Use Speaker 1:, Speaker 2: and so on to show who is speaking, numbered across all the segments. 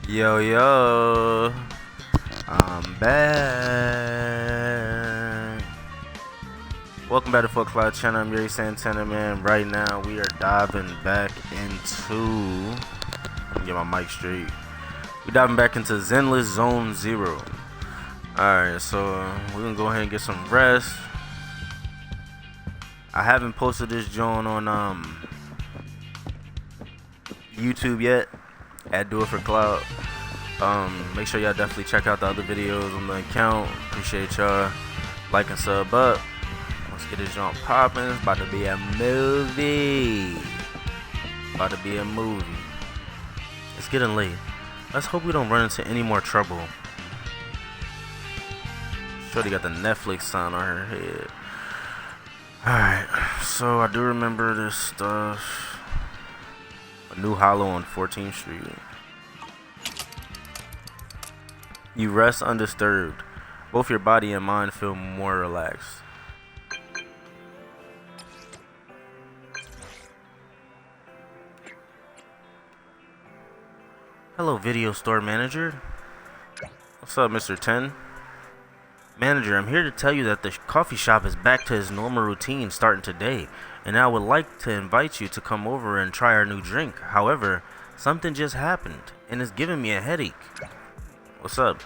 Speaker 1: Yo, yo, I'm back. Welcome back to Full Cloud Channel. I'm Yuri Santana, man. Right now, we are diving back into. Let me get my mic straight. We're diving back into Zenless Zone Zero. Alright, so we're gonna go ahead and get some rest. I haven't posted this joint on YouTube yet at Do It For Cloud. Make sure y'all definitely check out the other videos on the account. Appreciate y'all. Like and sub up. Let's get this jump popping. It's about to be a movie. It's getting late. Let's hope we don't run into any more trouble. Shorty got the Netflix sign on her head. Alright, so I do remember this stuff. A new hollow on 14th Street. You rest undisturbed. Both your body and mind feel more relaxed. Hello, video store manager. What's up, Mr. 10? Manager, I'm here to tell you that the coffee shop is back to its normal routine starting today, and I would like to invite you to come over and try our new drink. However, something just happened, and it's giving me a headache. What's up?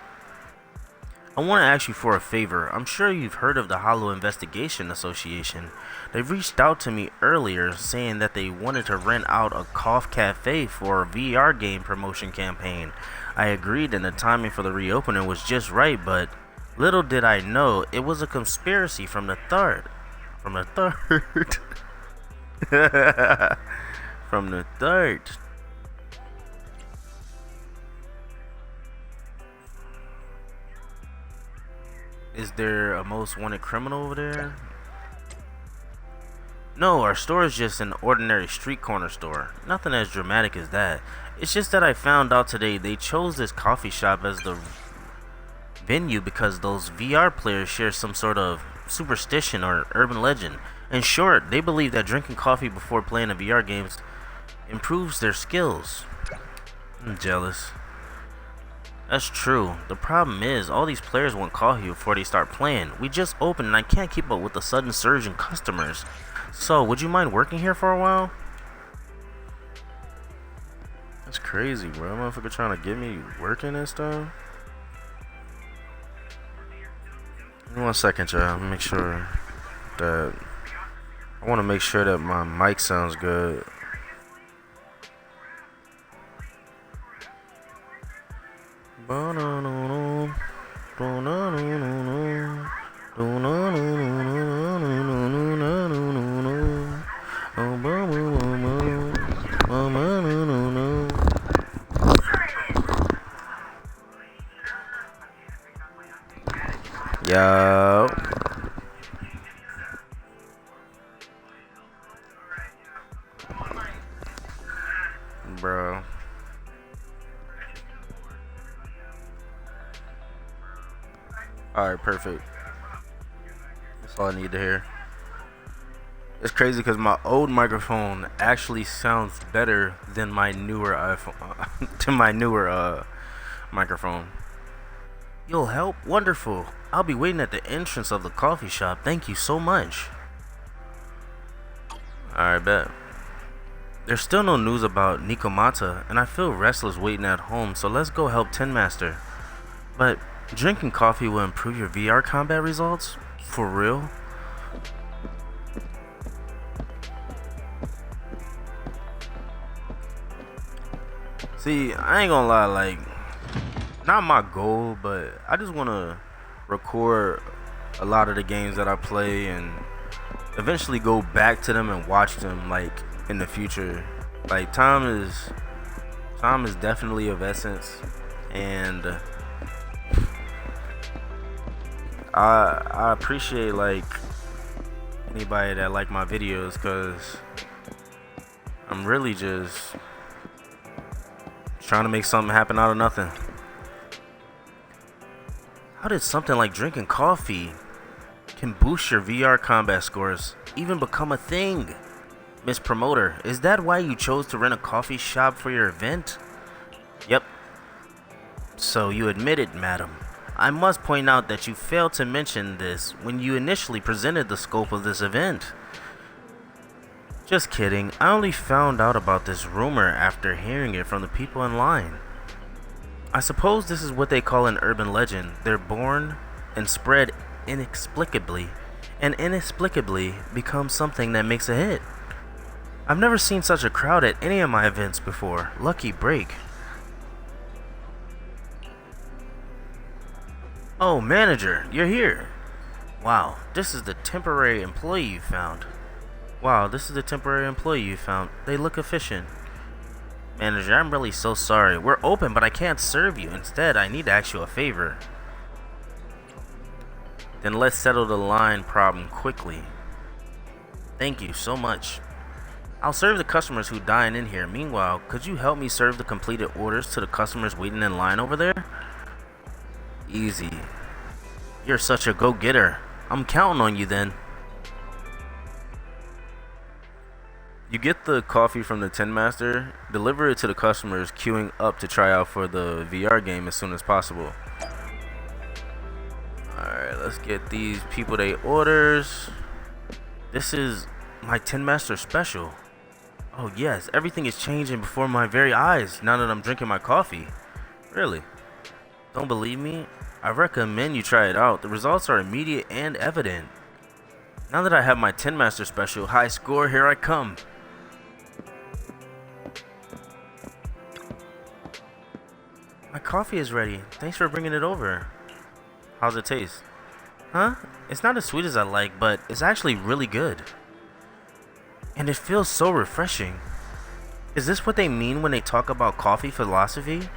Speaker 1: I want to ask you for a favor. I'm sure you've heard of the Hollow Investigation Association. They reached out to me earlier saying that they wanted to rent out a cough cafe for a VR game promotion campaign. I agreed and the timing for the reopening was just right, but little did I know it was a conspiracy from the third. From the third. Is there a most wanted criminal over there? No, our store is just an ordinary street corner store. Nothing as dramatic as that. It's just that I found out today they chose this coffee shop as the venue because those VR players share some sort of superstition or urban legend. In short, they believe that drinking coffee before playing the VR games improves their skills. I'm jealous. That's true. The problem is, all these players want coffee before they start playing. We just opened and I can't keep up with the sudden surge in customers. So, would you mind working here for a while? That's crazy, bro. Motherfucker trying to get me working and stuff. Give me 1 second, y'all. Make sure that I want to make sure that my mic sounds good. Yo. Bro. Alright, perfect. That's all I need to hear. It's crazy because my old microphone actually sounds better than my newer iPhone, to my newer microphone. You'll help? Wonderful. I'll be waiting at the entrance of the coffee shop. Thank you so much. Alright, bet. There's still no news about Nikomata, and I feel restless waiting at home, so let's go help Tin Master. But drinking coffee will improve your VR combat results? For real? See, I ain't gonna lie, like, not my goal, but I just wanna record a lot of the games that I play and eventually go back to them and watch them, like, in the future. Like, time is definitely of essence, and I appreciate, like, anybody that like my videos, because I'm really just trying to make something happen out of nothing. How did something like drinking coffee can boost your VR combat scores even become a thing? Miss Promoter, is that why you chose to rent a coffee shop for your event? Yep. So you admit it, madam. I must point out that you failed to mention this when you initially presented the scope of this event. Just kidding, I only found out about this rumor after hearing it from the people in line. I suppose this is what they call an urban legend. They're born and spread inexplicably, and inexplicably become something that makes a hit. I've never seen such a crowd at any of my events before. Lucky break. Oh, manager, you're here. Wow, this is the temporary employee you found. They look efficient. Manager, I'm really so sorry. We're open, but I can't serve you. Instead, I need to ask you a favor. Then let's settle the line problem quickly. Thank you so much. I'll serve the customers who dine in here. Meanwhile, could you help me serve the completed orders to the customers waiting in line over there? Easy. You're such a go-getter. I'm counting on you then. You get the coffee from the Tin Master, deliver it to the customers queuing up to try out for the VR game as soon as possible. Alright, let's get these people their orders. This is my Tin Master special. Oh yes, everything is changing before my very eyes now that I'm drinking my coffee. Really? Don't believe me? I recommend you try it out. The results are immediate and evident. Now that I have my Tin Master special, high score, here I come. My coffee is ready. Thanks for bringing it over. How's it taste? Huh? It's not as sweet as I like, but it's actually really good. And it feels so refreshing. Is this what they mean when they talk about coffee philosophy?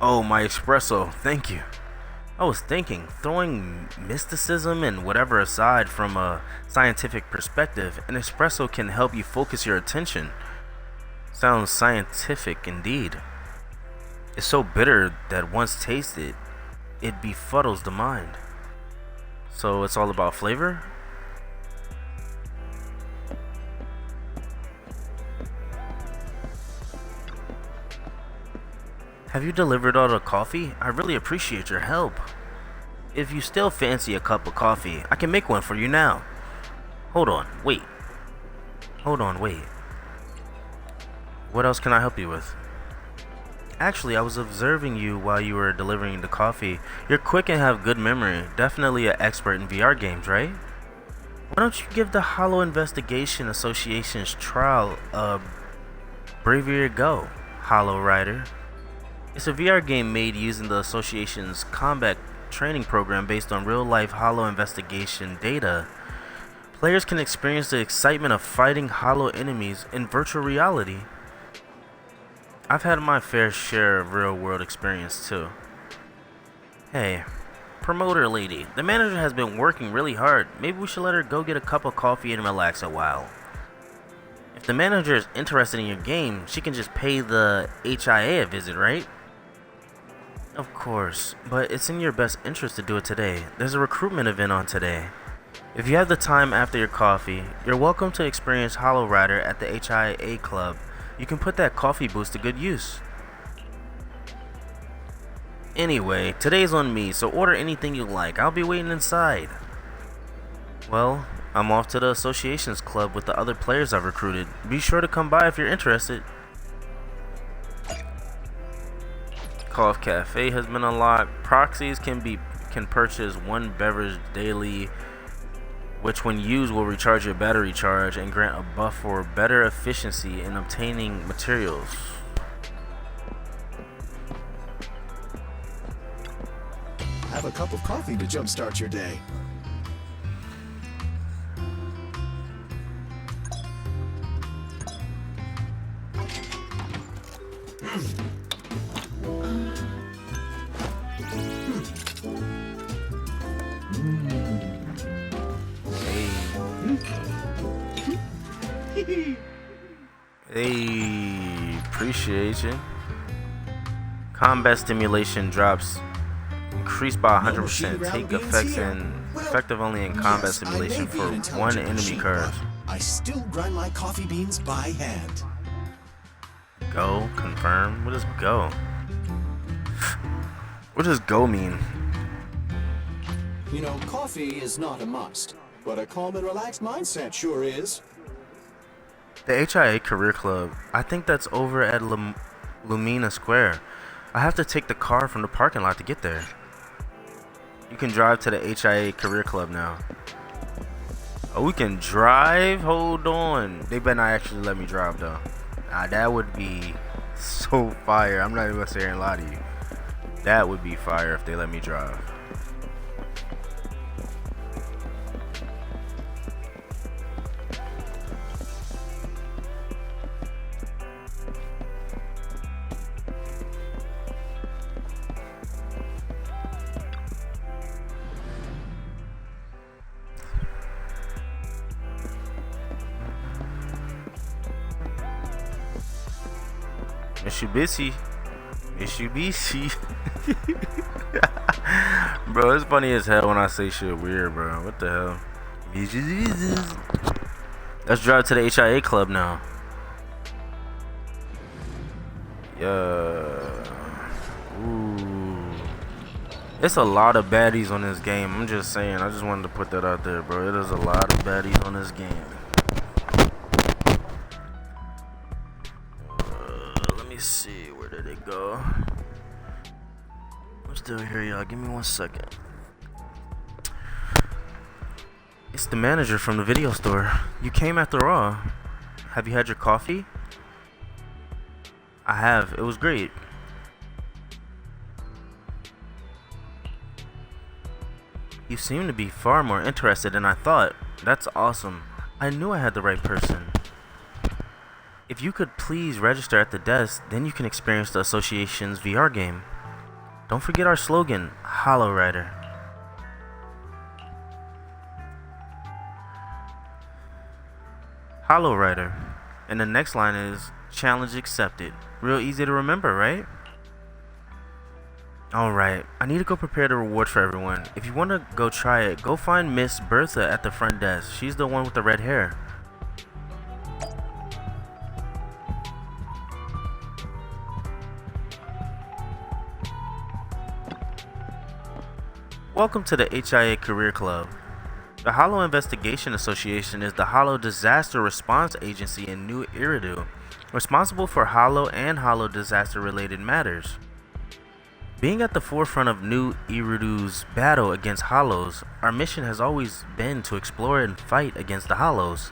Speaker 1: Oh, my espresso. Thank you. I was thinking, throwing mysticism and whatever aside from a scientific perspective, an espresso can help you focus your attention. Sounds scientific indeed. It's so bitter that once tasted, it befuddles the mind. So it's all about flavor? Have you delivered all the coffee? I really appreciate your help. If you still fancy a cup of coffee, I can make one for you now. Hold on, wait. What else can I help you with? Actually, I was observing you while you were delivering the coffee. You're quick and have good memory. Definitely an expert in VR games, right? Why don't you give the Hollow Investigation Association's trial a braver go, Hollow Rider? It's a VR game made using the association's combat training program based on real-life Hollow investigation data. Players can experience the excitement of fighting Hollow enemies in virtual reality. I've had my fair share of real-world experience too. Hey, promoter lady, the manager has been working really hard. Maybe we should let her go get a cup of coffee and relax a while. If the manager is interested in your game, she can just pay the HIA a visit, right? Of course, but it's in your best interest to do it today. There's a recruitment event on today. If you have the time after your coffee, you're welcome to experience Hollow Rider at the HIA Club. You can put that coffee boost to good use. Anyway, today's on me, so order anything you like. I'll be waiting inside. Well, I'm off to the association's club with the other players I've recruited. Be sure to come by if you're interested. Cough Cafe has been unlocked. Proxies can purchase one beverage daily, which when used will recharge your battery charge and grant a buff for better efficiency in obtaining materials.
Speaker 2: Have a cup of coffee to jumpstart your day.
Speaker 1: Hey, appreciate you. Combat stimulation drops increased by 100%. Take effects effective only in combat simulation for one enemy curve.
Speaker 2: I still grind my coffee beans by hand.
Speaker 1: Go. Confirm. What does go? What does go mean?
Speaker 2: You know, coffee is not a must, but a calm and relaxed mindset sure is.
Speaker 1: The HIA Career Club. I think that's over at Lumina Square. I have to take the car from the parking lot to get there. You can drive to the HIA Career Club now. Oh, we can drive? Hold on. They better not actually let me drive though. Nah, that would be so fire. I'm not even gonna sit here and lie to you. That would be fire if they let me drive. Mitsubishi. Bro, it's funny as hell when I say shit weird, bro. What the hell? Let's drive to the HIA club now. Yeah. Ooh. It's a lot of baddies on this game. I'm just saying. I just wanted to put that out there, bro. It is a lot of baddies on this game. Let me see. Where did it go? I'm still here, y'all. Give me 1 second. It's the manager from the video store. You came after all. Have you had your coffee? I have. It was great. You seem to be far more interested than I thought. That's awesome. I knew I had the right person. If you could please register at the desk, then you can experience the association's VR game. Don't forget our slogan, Hollow Rider. Hollow Rider. And the next line is, challenge accepted. Real easy to remember, right? Alright, I need to go prepare the reward for everyone. If you want to go try it, go find Miss Bertha at the front desk. She's the one with the red hair. Welcome to the HIA Career Club. The Hollow Investigation Association is the Hollow Disaster Response Agency in New Eridu, responsible for Hollow and Hollow disaster related matters. Being at the forefront of New Eridu's battle against Hollows, our mission has always been to explore and fight against the Hollows.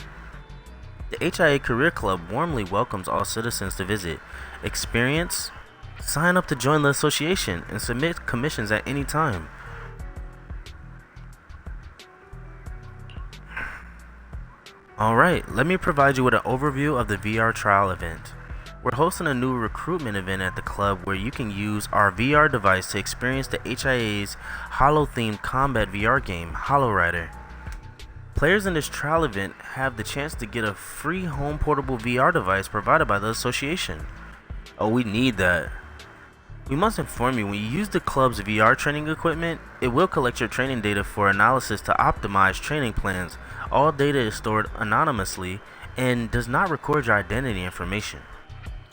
Speaker 1: The HIA Career Club warmly welcomes all citizens to visit, experience, sign up to join the association, and submit commissions at any time. Alright, let me provide you with an overview of the VR trial event. We're hosting a new recruitment event at the club where you can use our VR device to experience the HIA's Hollow-themed combat VR game, Hollow Rider. Players in this trial event have the chance to get a free home portable VR device provided by the association. Oh, we need that. We must inform you, when you use the club's VR training equipment, it will collect your training data for analysis to optimize training plans. All data is stored anonymously and does not record your identity information.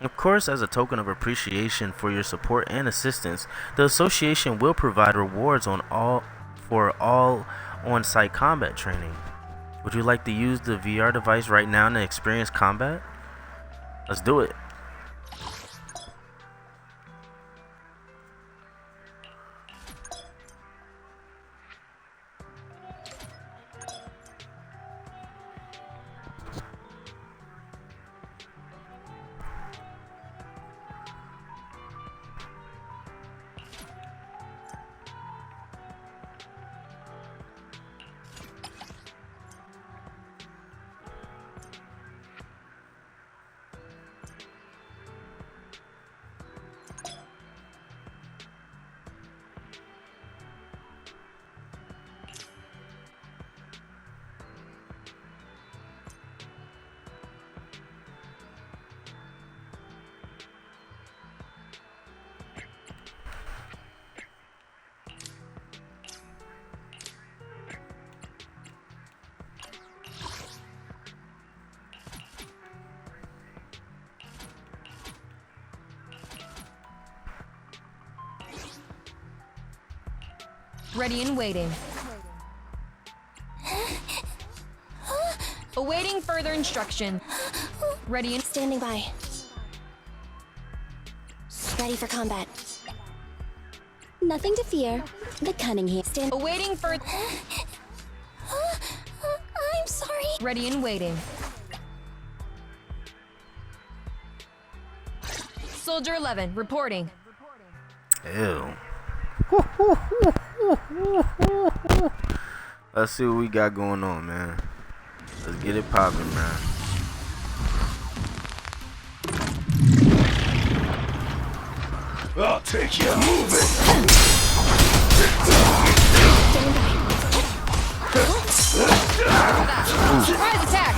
Speaker 1: Of course, as a token of appreciation for your support and assistance, the association will provide rewards for all on-site combat training. Would you like to use the VR device right now to experience combat? Let's do it.
Speaker 3: Ready and waiting. Awaiting further instruction. Ready and
Speaker 4: Standing by. Ready for combat. Nothing to fear. The cunning here.
Speaker 3: awaiting further.
Speaker 4: I'm sorry.
Speaker 3: Ready and waiting. Soldier 11 reporting.
Speaker 1: Ew. Let's see what we got going on, man. Let's get it popping, man.
Speaker 2: I'll take you. Move it.
Speaker 3: Surprise attack!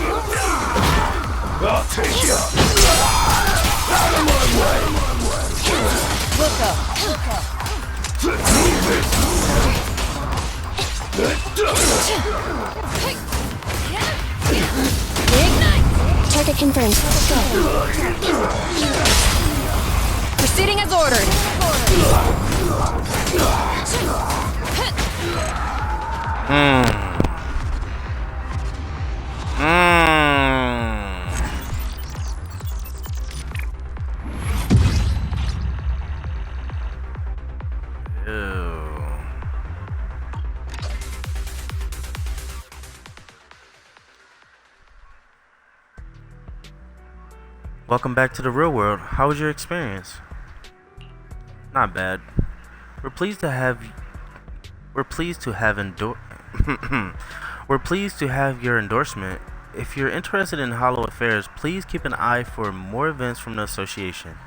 Speaker 2: I'll take you. Out of my way.
Speaker 3: Look up.
Speaker 2: Move it.
Speaker 3: Ignite!
Speaker 4: Target confirmed. Go.
Speaker 3: Proceeding as ordered.
Speaker 1: Welcome back to the real world. How was your experience? Not bad. We're pleased to have We're pleased to have your endorsement. If you're interested in Hollow affairs, please keep an eye for more events from the association.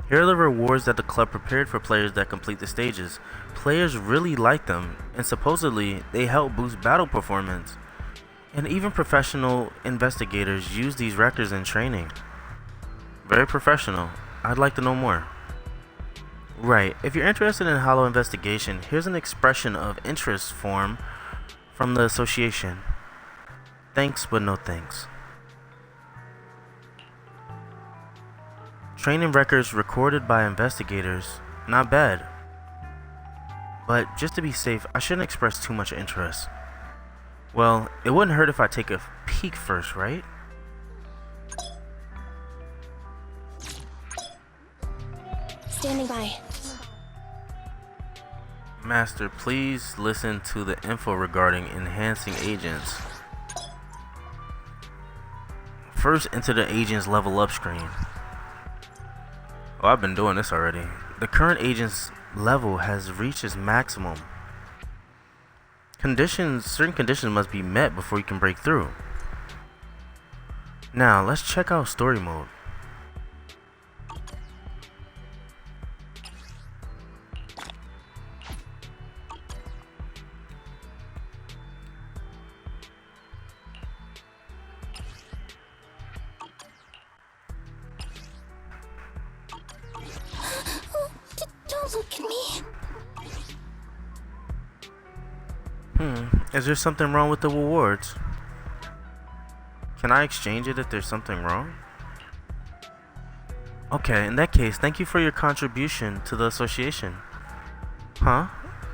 Speaker 1: Here are the rewards that the club prepared for players that complete the stages. Players really like them, and supposedly they help boost battle performance. And even professional investigators use these records in training. Very professional. I'd like to know more. Right, if you're interested in Hollow investigation, here's an expression of interest form from the association. Thanks, but no thanks. Training records recorded by investigators. Not bad. But just to be safe, I shouldn't express too much interest. Well, it wouldn't hurt if I take a peek first, right?
Speaker 4: Standing by.
Speaker 1: Master, please listen to the info regarding enhancing agents. First, enter the agent's level up screen. Oh, I've been doing this already. The current agent's level has reached its maximum. Certain conditions must be met before you can break through. Now, let's check out story mode.
Speaker 4: Don't look at me.
Speaker 1: Is there something wrong with the rewards? Can I exchange it if there's something wrong? Okay, in that case, thank you for your contribution to the association. Huh?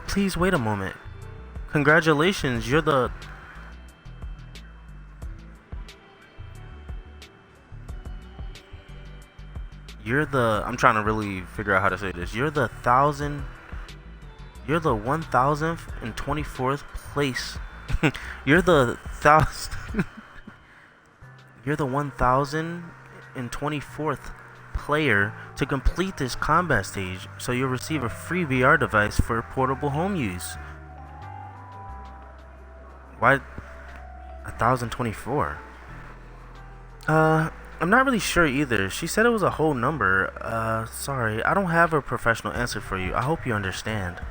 Speaker 1: Please wait a moment. Congratulations, you're the... I'm trying to really figure out how to say this. You're the 1024th place. You're the 1024th player to complete this combat stage, so you'll receive a free VR device for portable home use. Why 1024? I'm not really sure either. She said it was a whole number. Sorry, I don't have a professional answer for you. I hope you understand.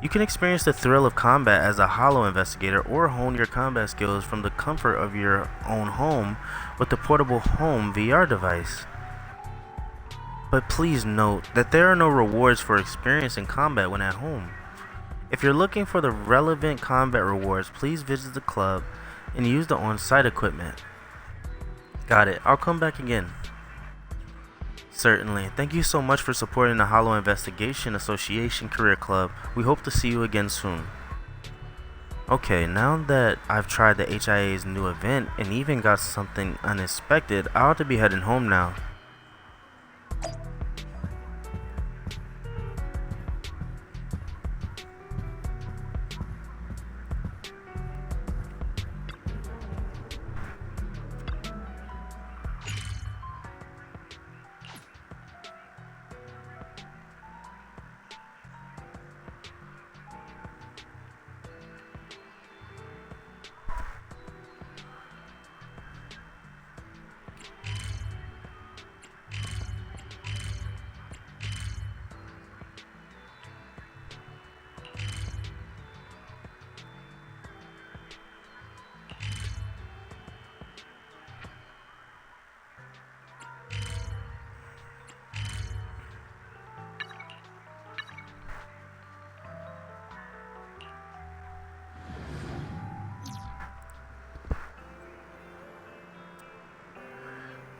Speaker 1: You can experience the thrill of combat as a Hollow investigator or hone your combat skills from the comfort of your own home with the portable home VR device. But please note that there are no rewards for experiencing combat when at home. If you're looking for the relevant combat rewards, please visit the club and use the on-site equipment. Got it. I'll come back again. Certainly. Thank you so much for supporting the Hollow Investigation Association Career Club. We hope to see you again soon. Okay, now that I've tried the HIA's new event and even got something unexpected, I ought to be heading home now.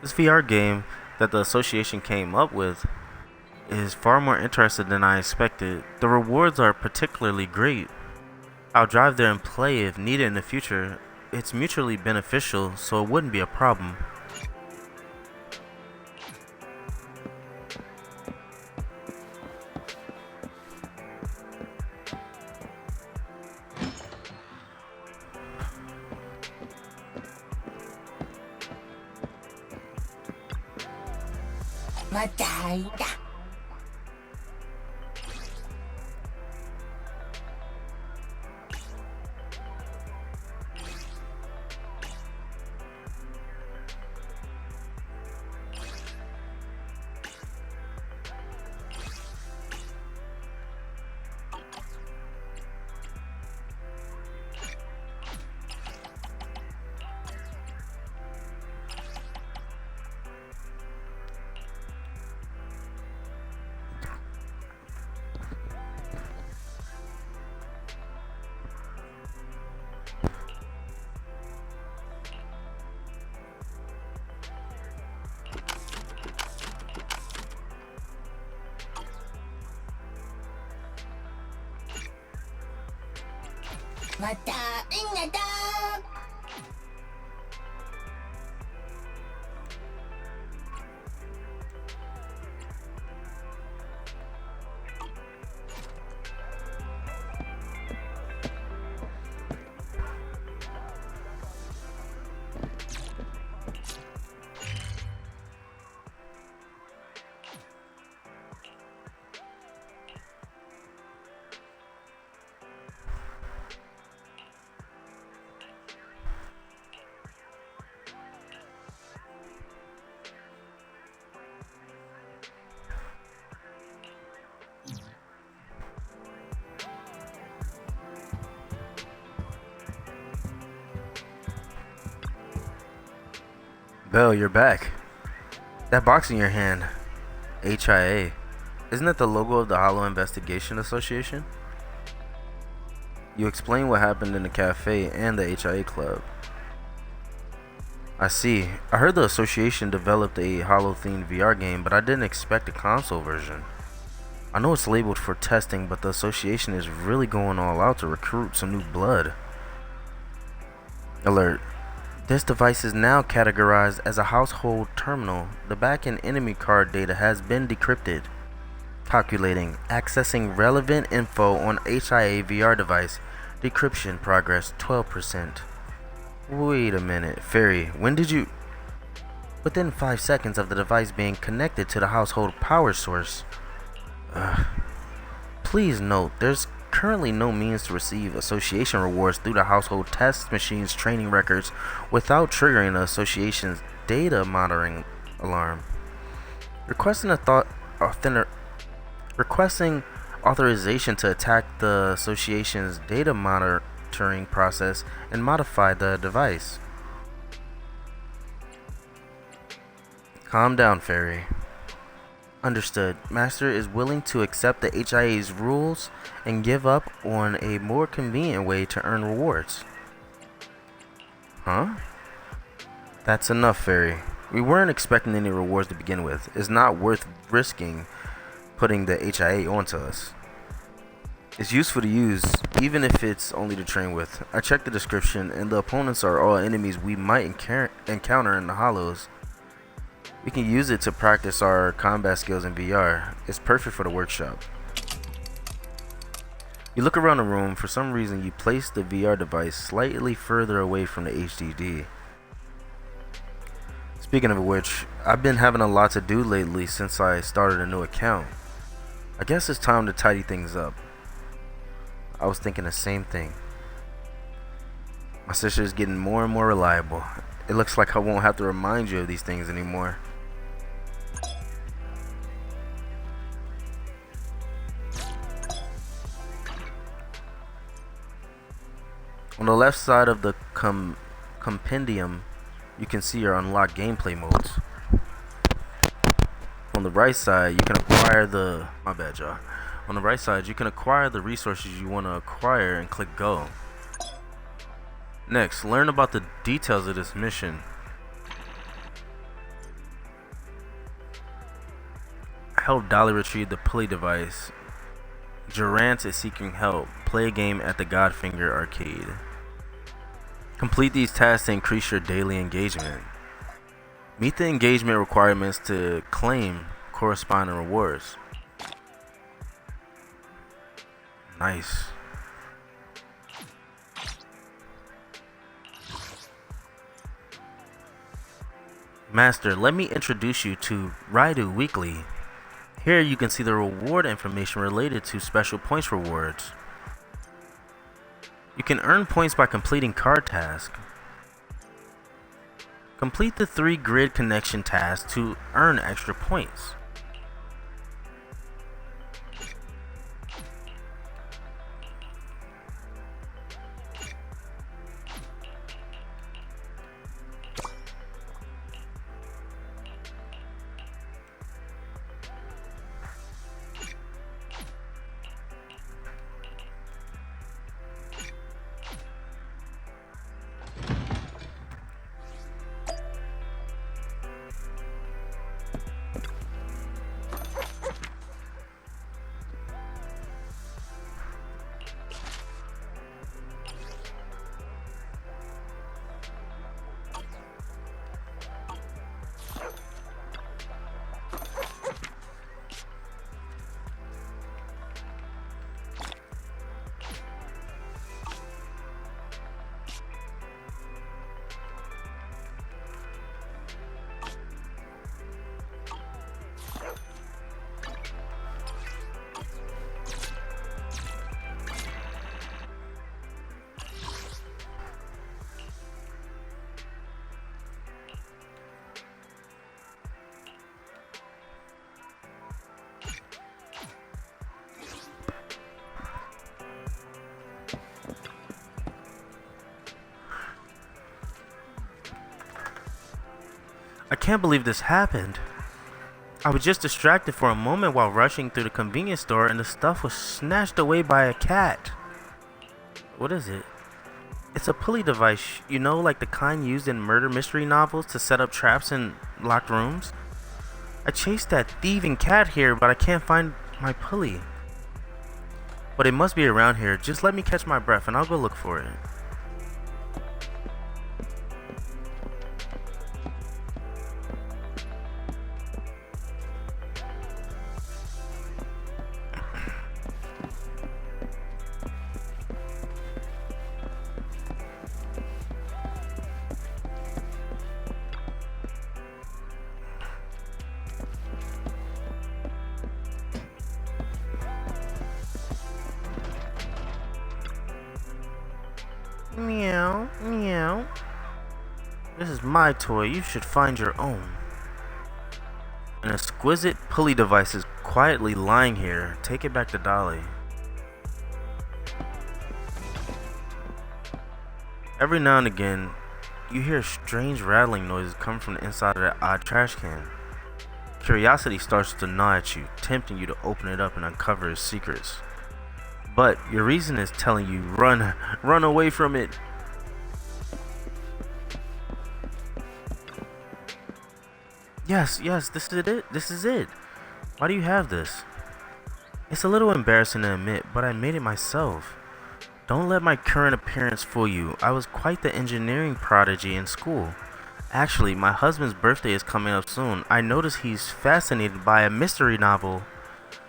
Speaker 1: This VR game that the association came up with is far more interesting than I expected. The rewards are particularly great. I'll drive there and play if needed in the future. It's mutually beneficial, so it wouldn't be a problem. Belle, you're back. That box in your hand, HIA, isn't that the logo of the Hollow Investigation Association? You explained what happened in the cafe and the HIA club. I see. I heard the association developed a Hollow-themed VR game, but I didn't expect a console version. I know it's labeled for testing, but the association is really going all out to recruit some new blood. Alert. This device is now categorized as a household terminal. The back-end enemy card data has been decrypted. Calculating. Accessing relevant info on HIA VR device. Decryption progress 12%. Wait a minute, Fairy, when did you... Within 5 seconds of the device being connected to the household power source. Please note, there's currently no means to receive association rewards through the household test machine's training records without triggering the association's data monitoring alarm. Requesting authorization to attack the association's data monitoring process and modify the device. Calm down, Fairy. Understood. Master is willing to accept the HIA's rules and give up on a more convenient way to earn rewards. Huh? That's enough, Fairy. We weren't expecting any rewards to begin with. It's not worth risking putting the HIA onto us. It's useful to use, even if it's only to train with. I checked the description, and the opponents are all enemies we might encounter in the Hollows. We can use it to practice our combat skills in VR. It's perfect for the workshop. You look around the room. For some reason, you place the VR device slightly further away from the HDD. Speaking of which, I've been having a lot to do lately since I started a new account. I guess it's time to tidy things up. I was thinking the same thing. My sister is getting more and more reliable. It looks like I won't have to remind you of these things anymore. On the left side of the compendium, you can see your unlocked gameplay modes. On the right side, you can acquire the... My bad, y'all. On the right side, you can acquire the resources you want to acquire and click go. Next, learn about the details of this mission. Help Dolly retrieve the pulley device. Durant is seeking help. Play a game at the Godfinger arcade. Complete these tasks to increase your daily engagement. Meet the engagement requirements to claim corresponding rewards. Nice. Master, let me introduce you to Raidu Weekly. Here you can see the reward information related to special points rewards. You can earn points by completing card tasks. Complete the 3 grid connection tasks to earn extra points. I can't believe this happened. I was just distracted for a moment while rushing through the convenience store and the stuff was snatched away by a cat. What is it? It's a pulley device, you know, like the kind used in murder mystery novels to set up traps in locked rooms. I chased that thieving cat here, but I can't find my pulley. But it must be around here. Just let me catch my breath and I'll go look for it. Meow, meow. This is my toy. You should find your own. An exquisite pulley device is quietly lying here. Take it back to Dolly. Every now and again, you hear strange rattling noises come from the inside of that odd trash can. Curiosity starts to gnaw at you, tempting you to open it up and uncover its secrets. But your reason is telling you, run away from it. Yes, yes, this is it. This is it. Why do you have this? It's a little embarrassing to admit, but I made it myself. Don't let my current appearance fool you. I was quite the engineering prodigy in school. Actually, my husband's birthday is coming up soon. I noticed he's fascinated by a mystery novel.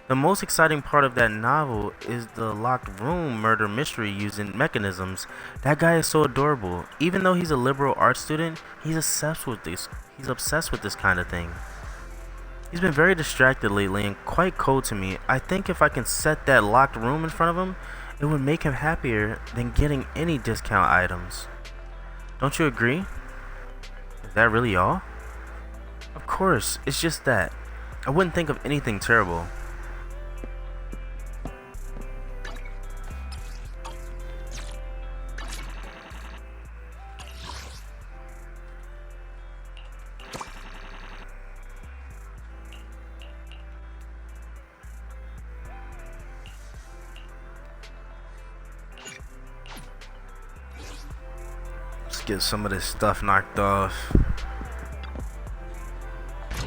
Speaker 1: The most exciting part of that novel is the locked room murder mystery using mechanisms. That guy is so adorable. Even though he's a liberal arts student, he's obsessed with this. He's obsessed with this kind of thing. He's been very distracted lately and quite cold to me. I think if I can set that locked room in front of him, it would make him happier than getting any discount items. Don't you agree? Is that really all? Of course, it's just that. I wouldn't think of anything terrible. Get some of this stuff knocked off.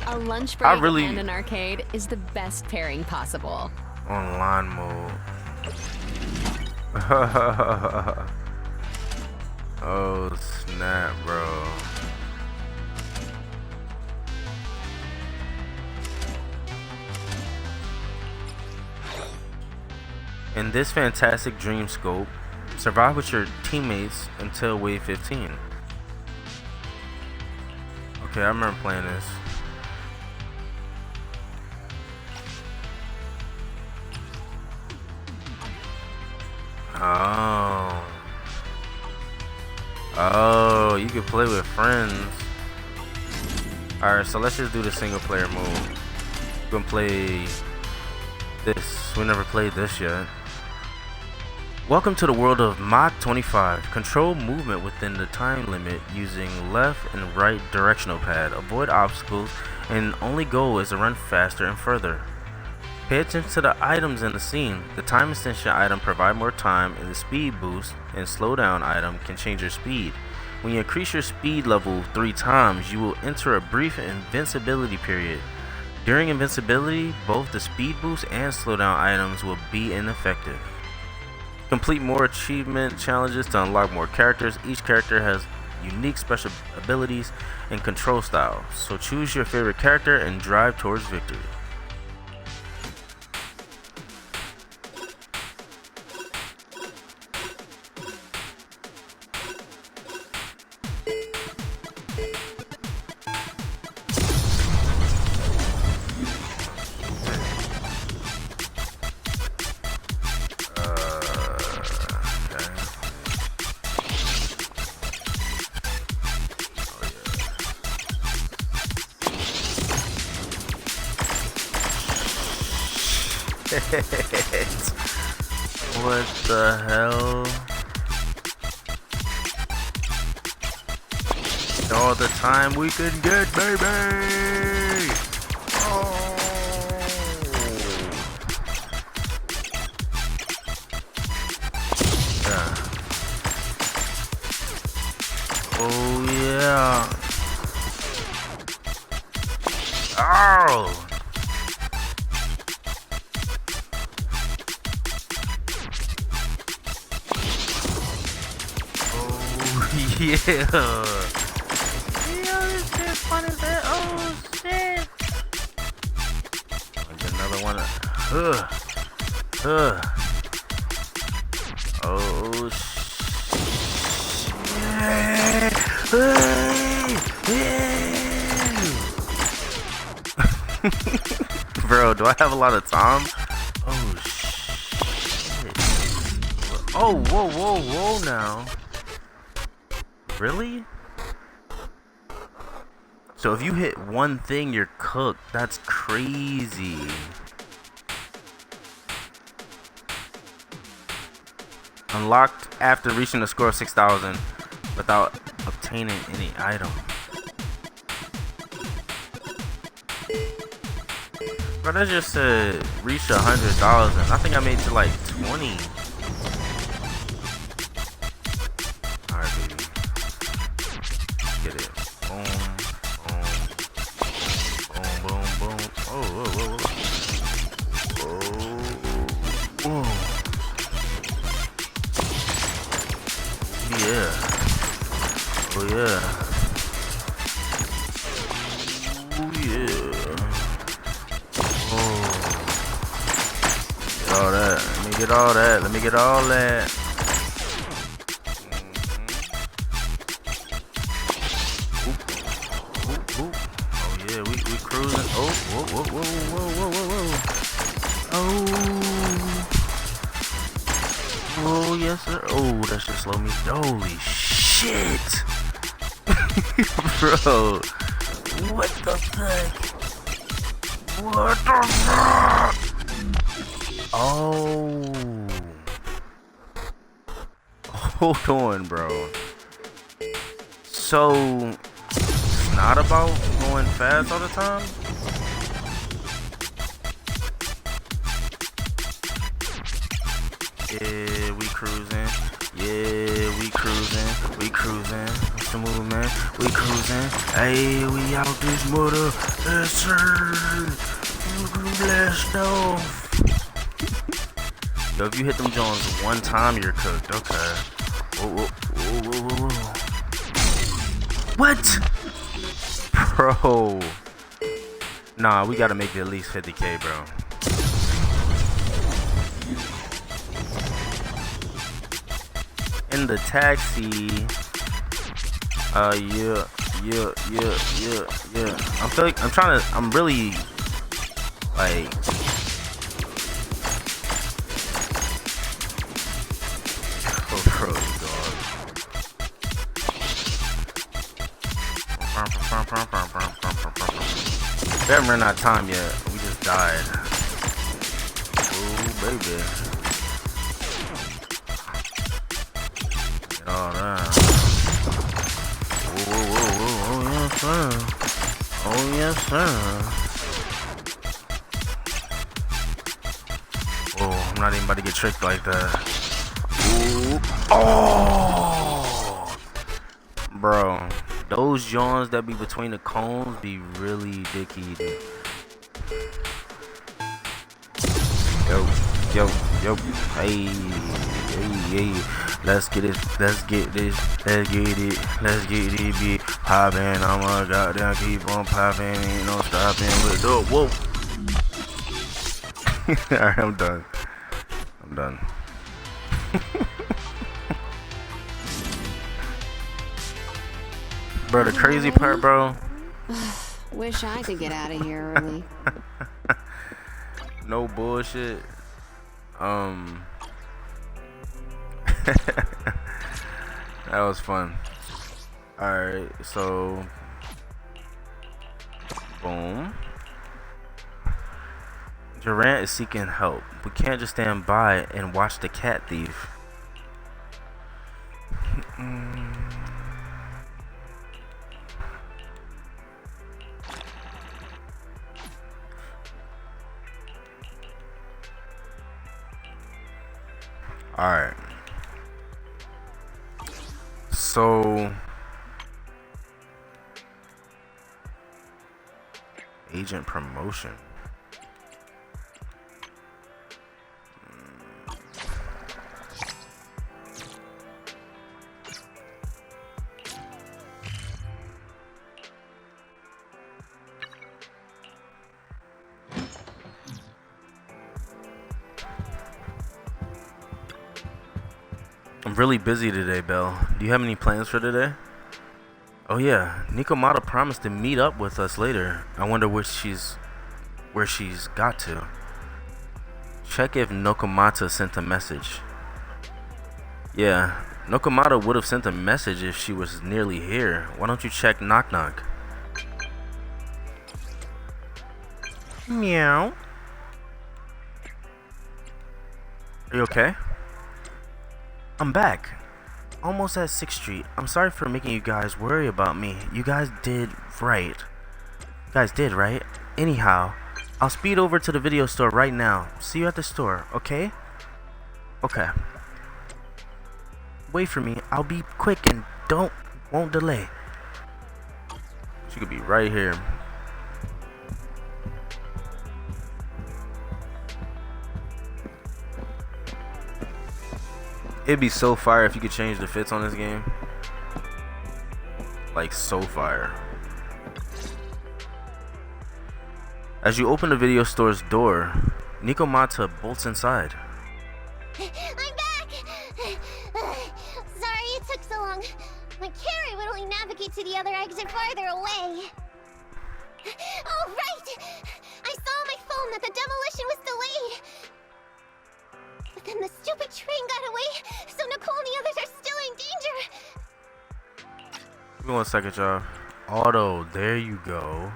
Speaker 3: A lunch break
Speaker 1: really-
Speaker 3: and an arcade is the best pairing possible.
Speaker 1: Online mode. Oh snap, bro. In this fantastic dream scope, survive with your teammates until wave 15. Okay, I remember playing this. Oh. Oh, you can play with friends. Alright, so let's just do the single player mode. We're gonna play this. We never played this yet. Welcome to the world of Mach 25. Control movement within the time limit using left and right directional pad. Avoid obstacles, and only goal is to run faster and further. Pay attention to the items in the scene. The time extension item provide more time, and the speed boost and slow down item can change your speed. When you increase your speed level 3 times, you will enter a brief invincibility period. During invincibility, both the speed boost and slow down items will be ineffective. Complete more achievement challenges to unlock more characters. Each character has unique special abilities and control styles, so choose your favorite character and drive towards victory. What the hell? All the time we can get, baby! Oh, yeah. Oh yeah. Oh! Yeah. This shit fun as that. Oh shit. Get another one. Oh shit. Bro, do I have a lot of time? Oh shit. Oh, whoa now. Really? So if you hit one thing, you're cooked. That's crazy. Unlocked after reaching a score of 6,000 without obtaining any item. Bro, that just said reach $100,000. I think I made it to like 20. Alright, baby. Get it. Boom. Boom. yeah. Oh yeah. Oh yeah. Oh. Get all that. Let me get all that. Let me get all that. Ooh, ooh, ooh. Oh yeah, we cruising. Oh, whoa, whoa, whoa, whoa, whoa, whoa, whoa. Oh. Oh yes sir. Oh, that should slow me. Holy shit. Bro. What the fuck? What the fuck? Oh. Hold on, bro. So, it's not about going fast all the time? Yeah, we cruising. Yeah, we cruising. We cruising. What's the movement? We cruising. Hey, we out this mother. Yes, sir. Blast off. Yo, if you hit them Jones one time, you're cooked. Okay. Whoa, whoa, whoa, whoa, whoa, whoa. What? Bro. Nah, we gotta make it at least 50K, bro. In the taxi. Yeah. I'm really, like, oh, bro, dog. We haven't run out of time yet. We just died. Oh, baby. Get all that. Whoa, whoa, whoa, whoa. Oh, yes, sir. Oh, yes, sir. Oh, I'm not even about to get tricked like that. Ooh. Oh! Bro, those Johns that be between the cones be really dicky, dude. Yo. Hey. Let's get it. Let's get this. Let's get it. Let's get it. Be poppin'. I'ma goddamn keep on popping. Ain't no stopping with the whoa. Alright, I'm done. Bro, the crazy part, bro.
Speaker 3: Wish I could get out of here early.
Speaker 1: No bullshit. That was fun. Alright, so boom. Durant is seeking help. We can't just stand by and watch the cat thief. Alright. So agent promotion. I'm really busy today, Belle. Do you have any plans for today? Oh yeah, Nikomata promised to meet up with us later. I wonder where she's got to. Check if Nokomata sent a message. Yeah, Nokomata would have sent a message if she was nearly here. Why don't you check knock knock? Meow. Are you okay? I'm back. Almost at 6th Street. I'm sorry for making you guys worry about me. You guys did right. Anyhow, I'll speed over to the video store right now. See you at the store, okay? Okay. Wait for me. I'll be quick and won't delay. She could be right here. It'd be so fire if you could change the fits on this game. Like, so fire. As you open the video store's door, Nikomata bolts inside.
Speaker 4: I'm back! Sorry it took so long. My carry would only navigate to the other exit farther away. Oh, right! I saw on my phone that the demolition was delayed. But then the stupid train got away, so Nicole and the others are still in danger.
Speaker 1: Give me 1 second, y'all. Auto, there you go.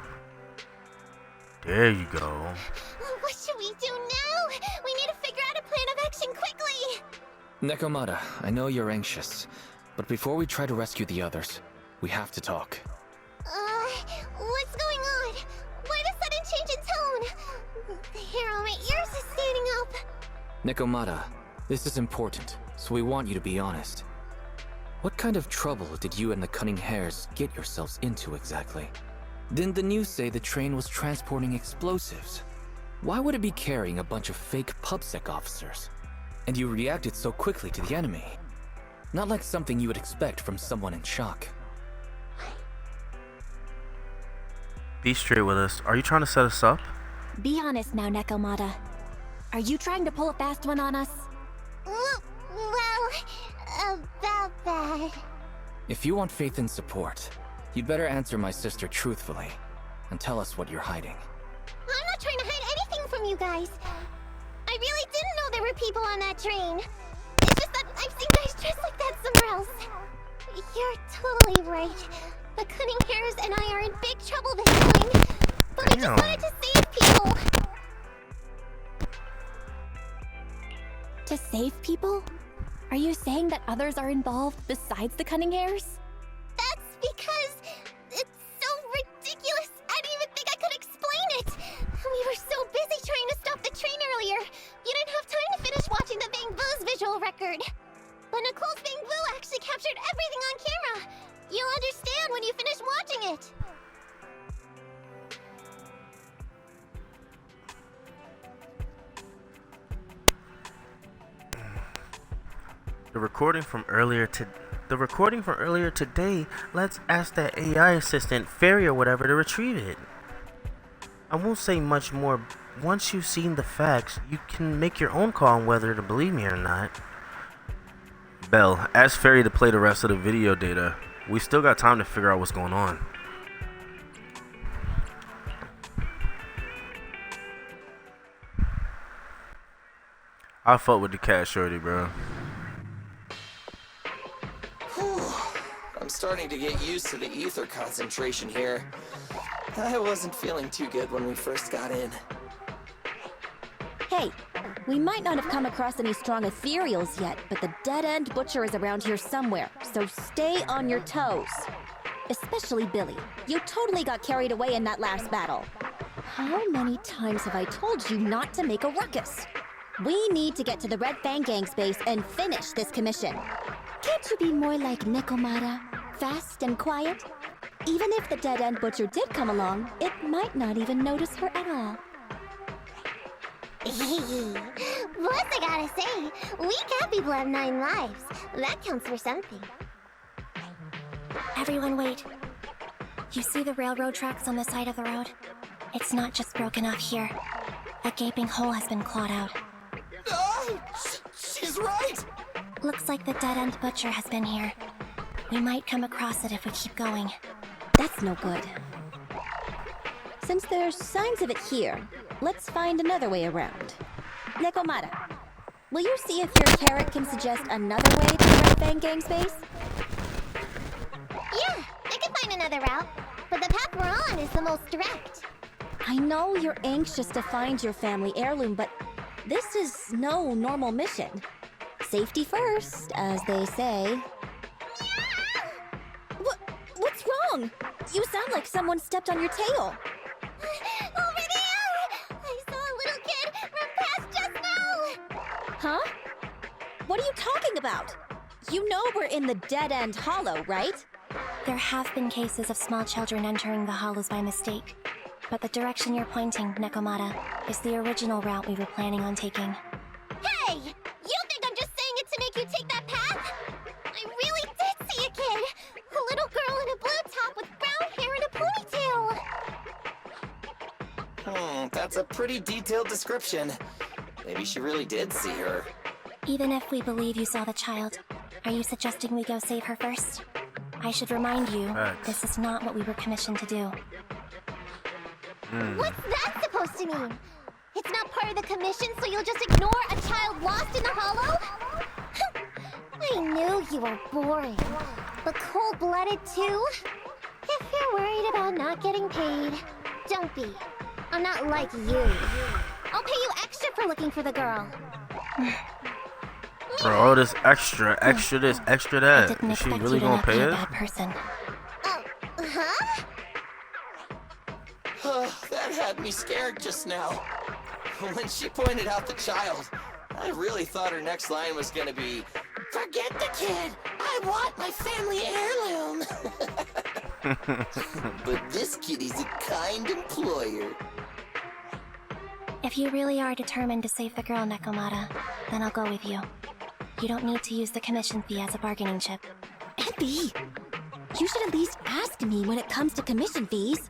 Speaker 1: There you go.
Speaker 4: What should we do now? We need to figure out a plan of action quickly!
Speaker 5: Nekomata, I know you're anxious, but before we try to rescue the others, we have to talk.
Speaker 4: What's going on? Why the sudden change in tone? The hair on my ears is standing up.
Speaker 5: Nekomata, this is important, so we want you to be honest. What kind of trouble did you and the Cunning Hares get yourselves into exactly? Didn't the news say the train was transporting explosives? Why would it be carrying a bunch of fake PubSec officers? And you reacted so quickly to the enemy. Not like something you would expect from someone in shock.
Speaker 1: Be straight with us. Are you trying to set us up?
Speaker 4: Be honest now, Nekomata. Are you trying to pull a fast one on us? Well, about that.
Speaker 5: If you want faith and support, you'd better answer my sister truthfully and tell us what you're hiding.
Speaker 4: I'm not trying to hide anything from you guys. I really didn't know there were people on that train. It's just that I've seen guys dressed like that somewhere else. You're totally right. The Cunning Hares and I are in big trouble this time. But we just wanted to save people. To save people? Are you saying that others are involved besides the Cunning Hares? That's because it's so ridiculous. I didn't even think I could explain it. We were so busy trying to stop the train earlier. You didn't have time to finish watching the Bang Boo's visual record. But Nicole's Bang Boo actually captured everything on camera. You'll understand when you finish watching it.
Speaker 1: The recording from earlier today. Let's ask that AI assistant, Fairy or whatever, to retrieve it. I won't say much more. Once you've seen the facts, you can make your own call on whether to believe me or not. Belle, ask Fairy to play the rest of the video data. We still got time to figure out what's going on. I fuck with the cat shorty, bro.
Speaker 6: I'm starting to get used to the ether concentration here. I wasn't feeling too good when we first got in.
Speaker 7: Hey, we might not have come across any strong ethereals yet, but the dead-end butcher is around here somewhere, so stay on your toes. Especially Billy. You totally got carried away in that last battle. How many times have I told you not to make a ruckus? We need to get to the Red Fang Gang's base and finish this commission. Can't you be more like Nekomata? Fast and quiet? Even if the dead-end butcher did come along, it might not even notice her at all.
Speaker 4: Plus, I gotta say, we cat people have 9 lives. That counts for something. Everyone wait. You see the railroad tracks on the side of the road? It's not just broken off here. A gaping hole has been clawed out.
Speaker 6: She's right!
Speaker 4: Looks like the dead-end butcher has been here. We might come across it if we keep going.
Speaker 7: That's no good. Since there's signs of it here, let's find another way around. Nekomata, will you see if your carrot can suggest another way to the Red Fang Gang's base?
Speaker 4: Yeah, I can find another route, but the path we're on is the most direct.
Speaker 7: I know you're anxious to find your family heirloom, but this is no normal mission. Safety first, as they say. What's wrong? You sound like someone stepped on your tail.
Speaker 4: Over there! I saw a little kid run past just now!
Speaker 7: Huh? What are you talking about? You know we're in the dead-end hollow, right?
Speaker 4: There have been cases of small children entering the hollows by mistake. But the direction you're pointing, Nekomata, is the original route we were planning on taking. Hey! You think I'm just saying it to make you take that
Speaker 6: That's a pretty detailed description. Maybe she really did see her.
Speaker 4: Even if we believe you saw the child, are you suggesting we go save her first? I should remind you, this is not what we were commissioned to do.
Speaker 8: What's that supposed to mean? It's not part of the commission, so you'll just ignore a child lost in the hollow? I knew you were boring, but cold-blooded too? If you're worried about not getting paid, don't be. I'm not like you. I'll pay you extra for looking for the girl.
Speaker 1: Bro, all this extra this, extra that. Is she really gonna pay us?
Speaker 4: Person.
Speaker 8: Huh?
Speaker 6: That had me scared just now. When she pointed out the child, I really thought her next line was gonna be, "Forget the kid! I want my family heirloom!" But this kitty's a kind employer.
Speaker 4: If you really are determined to save the girl, Nekomata, then I'll go with you. You don't need to use the commission fee as a bargaining chip.
Speaker 7: Envy! You should at least ask me when it comes to commission fees.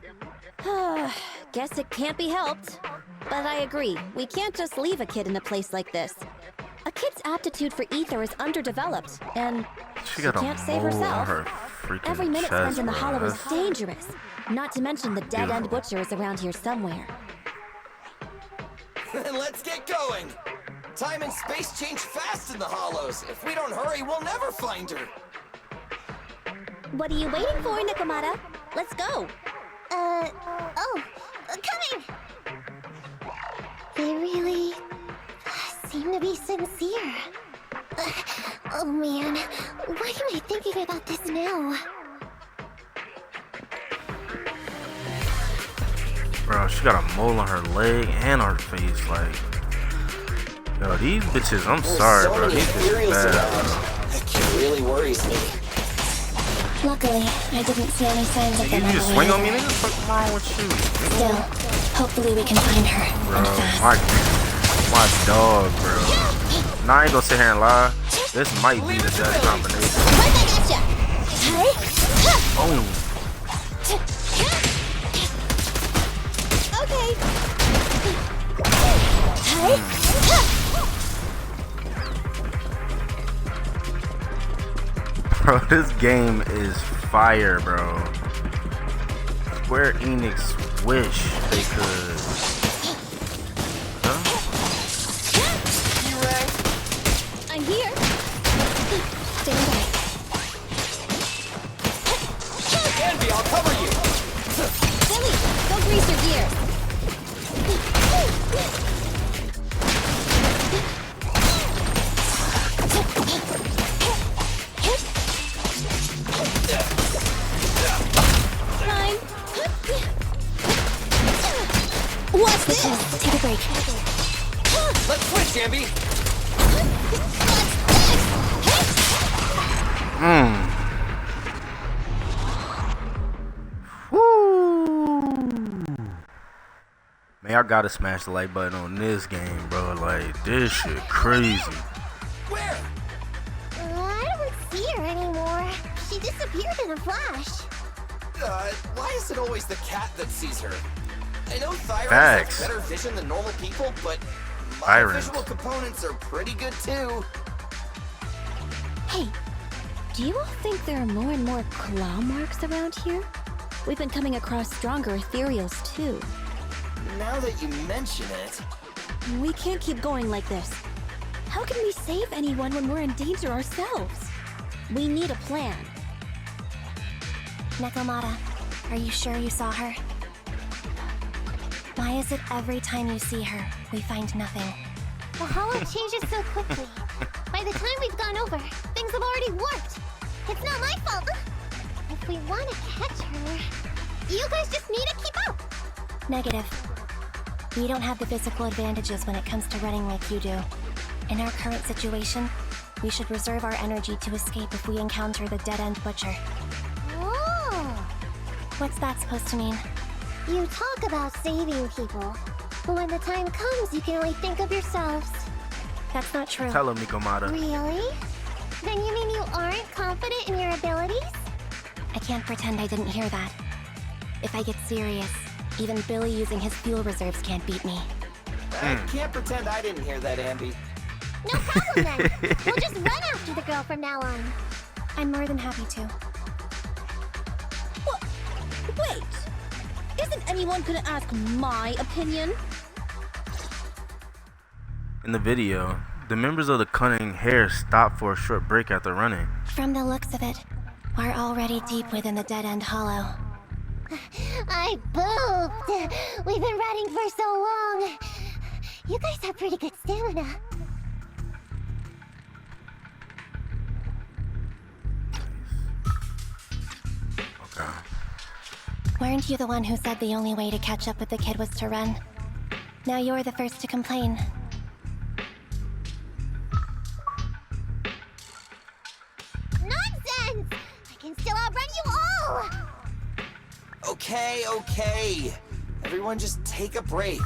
Speaker 7: Guess it can't be helped. But I agree, we can't just leave a kid in a place like this. A kid's aptitude for ether is underdeveloped, and
Speaker 1: She got
Speaker 7: can't
Speaker 1: a
Speaker 7: save
Speaker 1: mole on
Speaker 7: herself.
Speaker 1: her freaking
Speaker 7: Every minute
Speaker 1: chest,
Speaker 7: spent in the
Speaker 1: bro.
Speaker 7: hollow is
Speaker 1: That's
Speaker 7: dangerous. Not to mention the dead-end
Speaker 1: beautiful.
Speaker 7: butcher is around here somewhere.
Speaker 6: Then let's get going! Time and space change fast in the hollows. If we don't hurry, we'll never find her.
Speaker 7: What are you waiting for, Nekomata? Let's go!
Speaker 8: Coming! They really seem to be sincere. Oh man, why am I thinking about this now?
Speaker 1: Bro, she got a mole on her leg and her face. Like, yo, these bitches, I'm
Speaker 6: There's
Speaker 1: sorry,
Speaker 6: so
Speaker 1: bro.
Speaker 6: many
Speaker 1: These bitches
Speaker 6: ethereals
Speaker 1: bad,
Speaker 6: around.
Speaker 1: bro.
Speaker 6: That kid really worries me.
Speaker 4: Luckily, I didn't see any signs of them
Speaker 1: You
Speaker 4: on
Speaker 1: just
Speaker 4: the
Speaker 1: swing
Speaker 4: way
Speaker 1: on me,
Speaker 4: either.
Speaker 1: nigga? What's wrong with you?
Speaker 4: Still, hopefully we can find her,
Speaker 1: Bro,
Speaker 4: and fast.
Speaker 1: my dog, bro. Nah, I ain't gonna sit here and lie. This might be the best combination.
Speaker 8: Right back at ya!
Speaker 1: Boom.
Speaker 8: Okay.
Speaker 1: Bro, this game is fire, bro. Square Enix wish they could. Huh?
Speaker 8: I'm here.
Speaker 4: Stand by.
Speaker 6: Envy, I'll cover you!
Speaker 8: Billy, go grease your gears. Time. What's this?
Speaker 4: Take a break.
Speaker 6: Let's switch, Envy!
Speaker 1: Woo! Man, I gotta smash the like button on this game, bro. Like, this shit crazy.
Speaker 6: Where?
Speaker 8: I don't see her anymore. She disappeared in a flash.
Speaker 6: Why is it always the cat that sees her? I know Thyra
Speaker 1: Facts.
Speaker 6: has better vision than normal people, but my
Speaker 1: Tyrant.
Speaker 6: visual components are pretty good too.
Speaker 7: Hey, do you all think there are more and more claw marks around here? We've been coming across stronger ethereals too.
Speaker 6: Now that you mention it,
Speaker 7: We can't keep going like this. How can we save anyone when we're in danger ourselves? We need a plan.
Speaker 4: Nekomata, are you sure you saw her? Why is it every time you see her, we find nothing?
Speaker 8: The hollow changes so quickly. By the time we've gone over, things have already warped. It's not my fault. If we want to catch her, you guys just need to keep up.
Speaker 4: Negative. We don't have the physical advantages when it comes to running like you do. In our current situation, we should reserve our energy to escape if we encounter the dead-end butcher.
Speaker 8: Oh,
Speaker 4: What's that supposed to mean?
Speaker 8: you talk about saving people, but when the time comes, you can only think of yourselves.
Speaker 4: That's not true.
Speaker 1: Tell him, Nikomata.
Speaker 8: Really? Then you mean you aren't confident in your abilities?
Speaker 4: I can't pretend I didn't hear that. If I get serious, Even Billy using his fuel reserves can't beat me.
Speaker 6: I can't pretend I didn't hear that, Ambi.
Speaker 8: No problem then. We'll just run after the girl from now on.
Speaker 4: I'm more than happy to.
Speaker 7: What? Wait! Isn't anyone gonna ask my opinion?
Speaker 1: In the video, the members of the Cunning Hares stop for a short break after running.
Speaker 4: From the looks of it, we're already deep within the dead-end hollow.
Speaker 8: I pooped. We've been running for so long. You guys have pretty good stamina.
Speaker 1: Okay.
Speaker 4: Weren't you the one who said the only way to catch up with the kid was to run? Now you're the first to complain.
Speaker 8: Nonsense! I can still outrun you all!
Speaker 6: Okay. Everyone just take a break.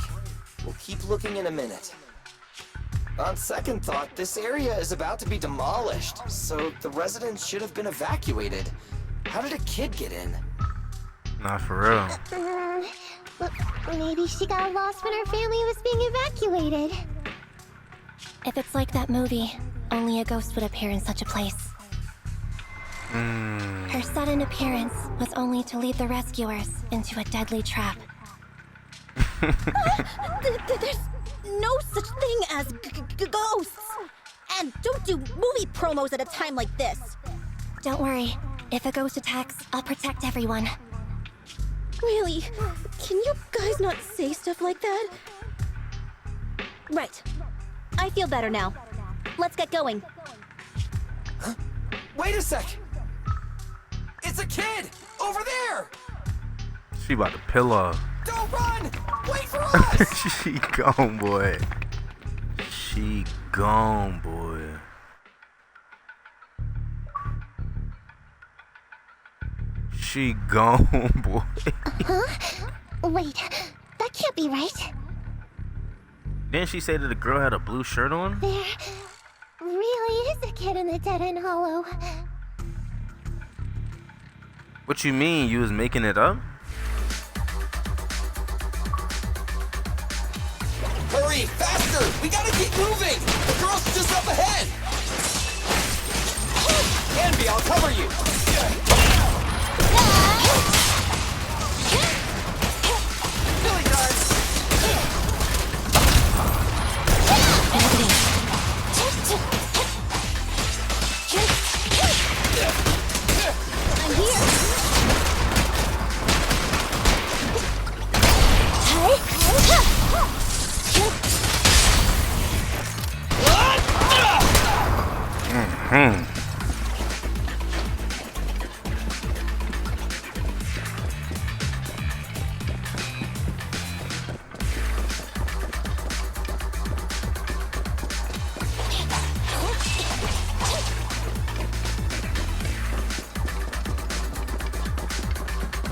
Speaker 6: We'll keep looking in a minute. On second thought, this area is about to be demolished, so the residents should have been evacuated. How did a kid get in?
Speaker 1: Not for real.
Speaker 8: Maybe she got lost when her family was being evacuated.
Speaker 4: If it's like that movie, only a ghost would appear in such a place. Her sudden appearance was only to lead the rescuers into a deadly trap.
Speaker 7: There's no such thing as ghosts! And don't do movie promos at a time like this!
Speaker 4: Don't worry. If a ghost attacks, I'll protect everyone.
Speaker 7: Really? Can you guys not say stuff like that? Right. I feel better now. Let's get going.
Speaker 6: Huh? Wait a sec! It's a kid! Over there!
Speaker 1: She about to pill off.
Speaker 6: Don't run! Wait for us!
Speaker 1: She gone, boy. She gone, boy. She gone, boy.
Speaker 8: Huh? Wait, that can't be right.
Speaker 1: Didn't she say that the girl had a blue shirt on?
Speaker 8: There really is a kid in the dead-end hollow.
Speaker 1: What you mean? You was making it up?
Speaker 6: Hurry, faster! We gotta keep moving! The girl's just up ahead! Anby, I'll cover you! Billy guard!
Speaker 7: I'm here!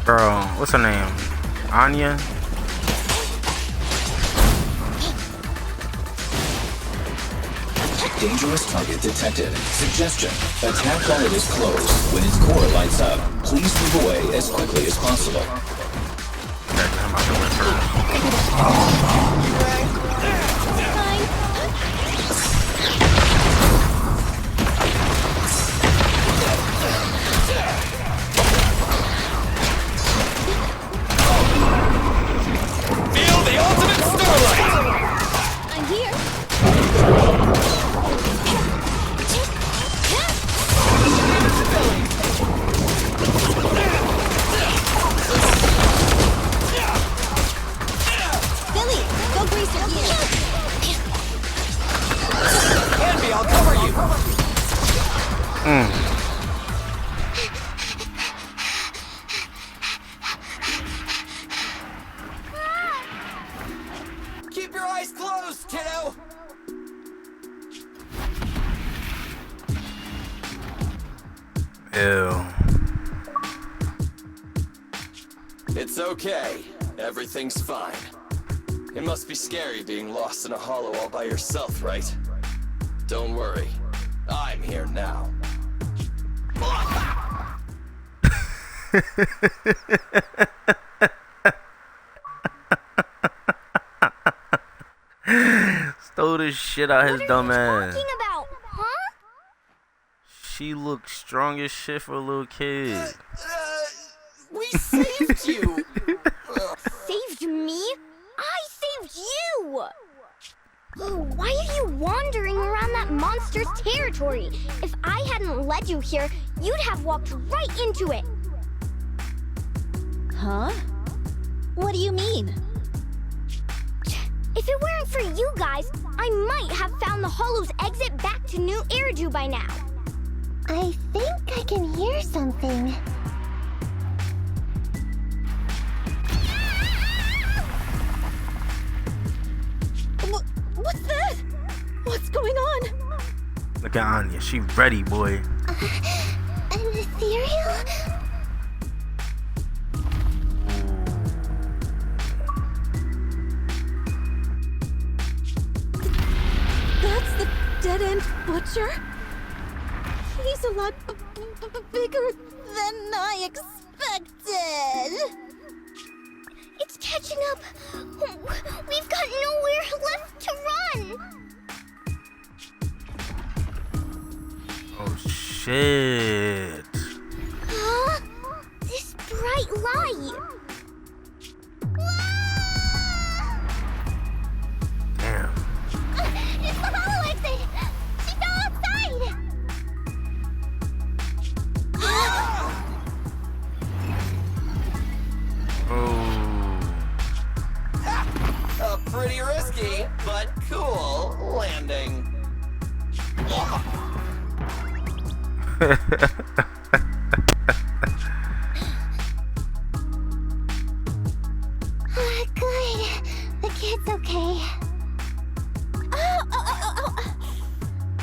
Speaker 1: Girl, what's her name? Anya?
Speaker 9: Dangerous target detected. Suggestion. Attack while it is closed. When its core lights up, please move away as quickly as possible.
Speaker 6: Feel the ultimate starlight!
Speaker 7: I'm here! Billy, go grease your gears!
Speaker 6: Anby, I'll cover you! Keep your eyes closed, kiddo!
Speaker 1: Ew.
Speaker 6: It's okay. Everything's fine. It must be scary being lost in a hollow all by yourself, right? Don't worry. I'm here now.
Speaker 1: the shit out his dumb ass.
Speaker 8: Talking about, huh?
Speaker 1: She looks strong as shit for a little kid.
Speaker 6: We saved you!
Speaker 8: Saved me? I saved you! Why are you wandering around that monster's territory? If I hadn't led you here, you'd have walked right into it.
Speaker 7: Huh? What do you mean?
Speaker 8: If it weren't for you guys, I might have found the Hollow's exit back to New Eridu by now.
Speaker 4: I think I can hear something.
Speaker 7: What's that? What's going on?
Speaker 1: Look at Anya. She ready, boy.
Speaker 4: An ethereal?
Speaker 7: That's the dead-end butcher? He's a lot bigger than I expected.
Speaker 8: It's catching up. We've got nowhere left to run.
Speaker 1: Oh shit.
Speaker 8: Huh? This bright light. Ah!
Speaker 1: Damn.
Speaker 8: It's the hollow exit. She fell outside.
Speaker 6: Pretty risky, but cool landing.
Speaker 8: Good. The kid's okay.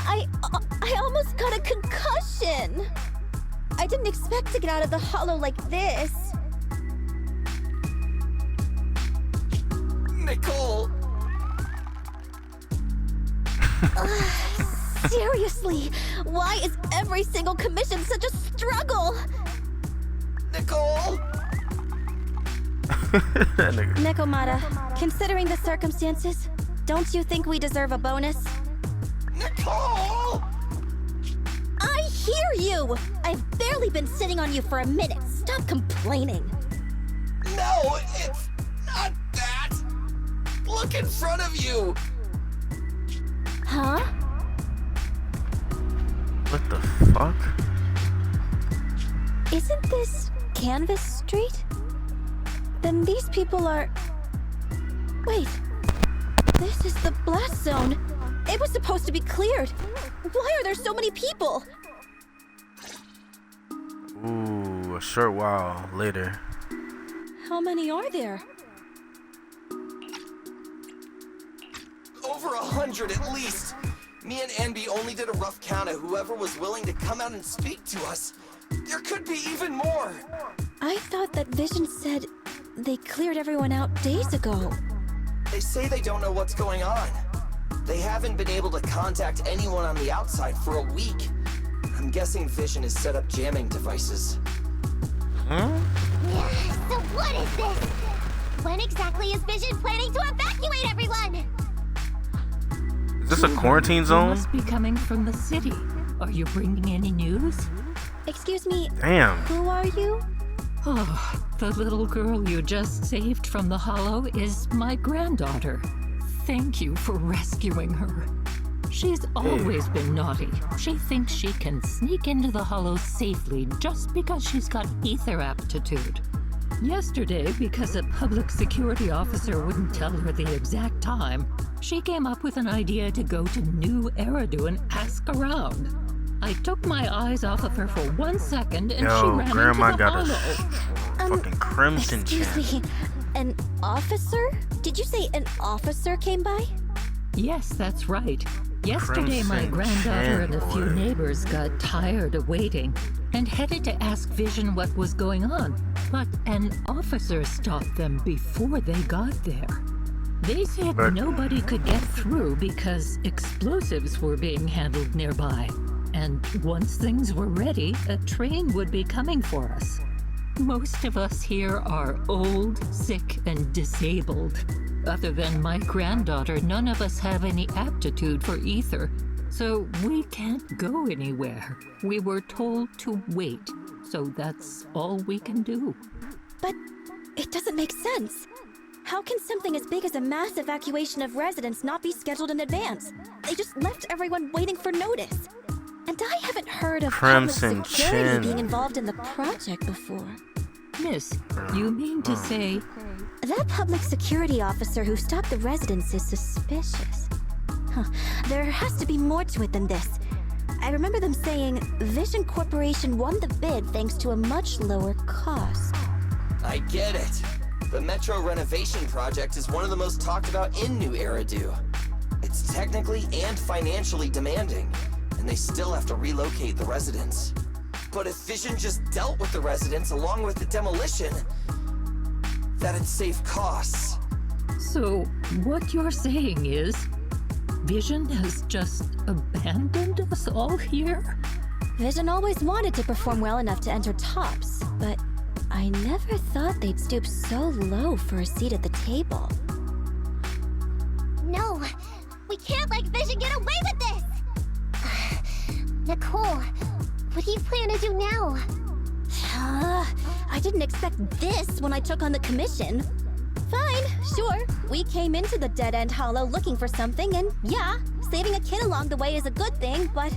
Speaker 7: I almost got a concussion. I didn't expect to get out of the hollow like this.
Speaker 6: Nicole!
Speaker 7: Seriously, why is every single commission such a struggle?
Speaker 6: Nicole!
Speaker 7: Nekomata, considering the circumstances, don't you think we deserve a bonus?
Speaker 6: Nicole!
Speaker 7: I hear you! I've barely been sitting on you for a minute. Stop complaining.
Speaker 6: No, it's not that! Look in front of you!
Speaker 7: Huh?
Speaker 1: What the fuck?
Speaker 7: Isn't this Canvas Street? Then these people are... Wait. This is the blast zone. It was supposed to be cleared. Why are there so many people?
Speaker 1: Ooh, a short while later.
Speaker 7: How many are there?
Speaker 6: Over 100 at least. Me and Anby only did a rough count of whoever was willing to come out and speak to us. There could be even more.
Speaker 7: I thought that Vision said they cleared everyone out days ago.
Speaker 6: They say they don't know what's going on. They haven't been able to contact anyone on the outside for a week. I'm guessing Vision has set up jamming devices.
Speaker 1: Huh?
Speaker 8: So what is this? When exactly is Vision planning to evacuate everyone?
Speaker 1: Is this a quarantine
Speaker 10: You
Speaker 1: zone?
Speaker 10: must be coming from the city. Are you bringing any news?
Speaker 7: Excuse me,
Speaker 1: Damn.
Speaker 7: who are you?
Speaker 10: Oh, the little girl you just saved from the Hollow is my granddaughter. Thank you for rescuing her. She's always been naughty. She thinks she can sneak into the Hollow safely just because she's got ether aptitude. Yesterday, because a public security officer wouldn't tell her the exact time, she came up with an idea to go to New Eridu and ask around. I took my eyes off of her for 1 second and she
Speaker 1: Yo,
Speaker 10: ran
Speaker 1: Grandma
Speaker 10: into the
Speaker 1: got
Speaker 10: Hollow.
Speaker 1: a fucking crimson
Speaker 7: Excuse
Speaker 1: chin.
Speaker 7: me, an officer? Did you say an officer came by?
Speaker 10: Yes, that's right. Yesterday, my
Speaker 1: Crimson
Speaker 10: granddaughter and a few
Speaker 1: Chin, boy.
Speaker 10: neighbors got tired of waiting and headed to ask Vision what was going on, but an officer stopped them before they got there. They said
Speaker 1: But-
Speaker 10: nobody could get through because explosives were being handled nearby, and once things were ready, a train would be coming for us. Most of us here are old, sick, and disabled. Other than my granddaughter, none of us have any aptitude for ether, so we can't go anywhere. We were told to wait, so that's all we can do.
Speaker 7: But it doesn't make sense. How can something as big as a mass evacuation of residents not be scheduled in advance? They just left everyone waiting for notice. And I haven't heard of
Speaker 1: Crimson
Speaker 7: public security
Speaker 1: Chin.
Speaker 7: being involved in the project before.
Speaker 10: Miss, you mean to say...
Speaker 7: That public security officer who stopped the residents is suspicious. Huh. There has to be more to it than this. I remember them saying Vision Corporation won the bid thanks to a much lower cost.
Speaker 6: I get it. The Metro renovation project is one of the most talked about in New Eridu. It's technically and financially demanding, and they still have to relocate the residents. But if Vision just dealt with the residents along with the demolition, that'd save costs.
Speaker 10: So, what you're saying is, Vision has just abandoned us all here?
Speaker 7: Vision always wanted to perform well enough to enter tops, but I never thought they'd stoop so low for a seat at the table.
Speaker 8: No, we can't let Vision get away with this! Nicole, what do you plan to do now?
Speaker 7: I didn't expect this when I took on the commission. Fine, sure. We came into the dead-end hollow looking for something, and yeah, saving a kid along the way is a good thing, but...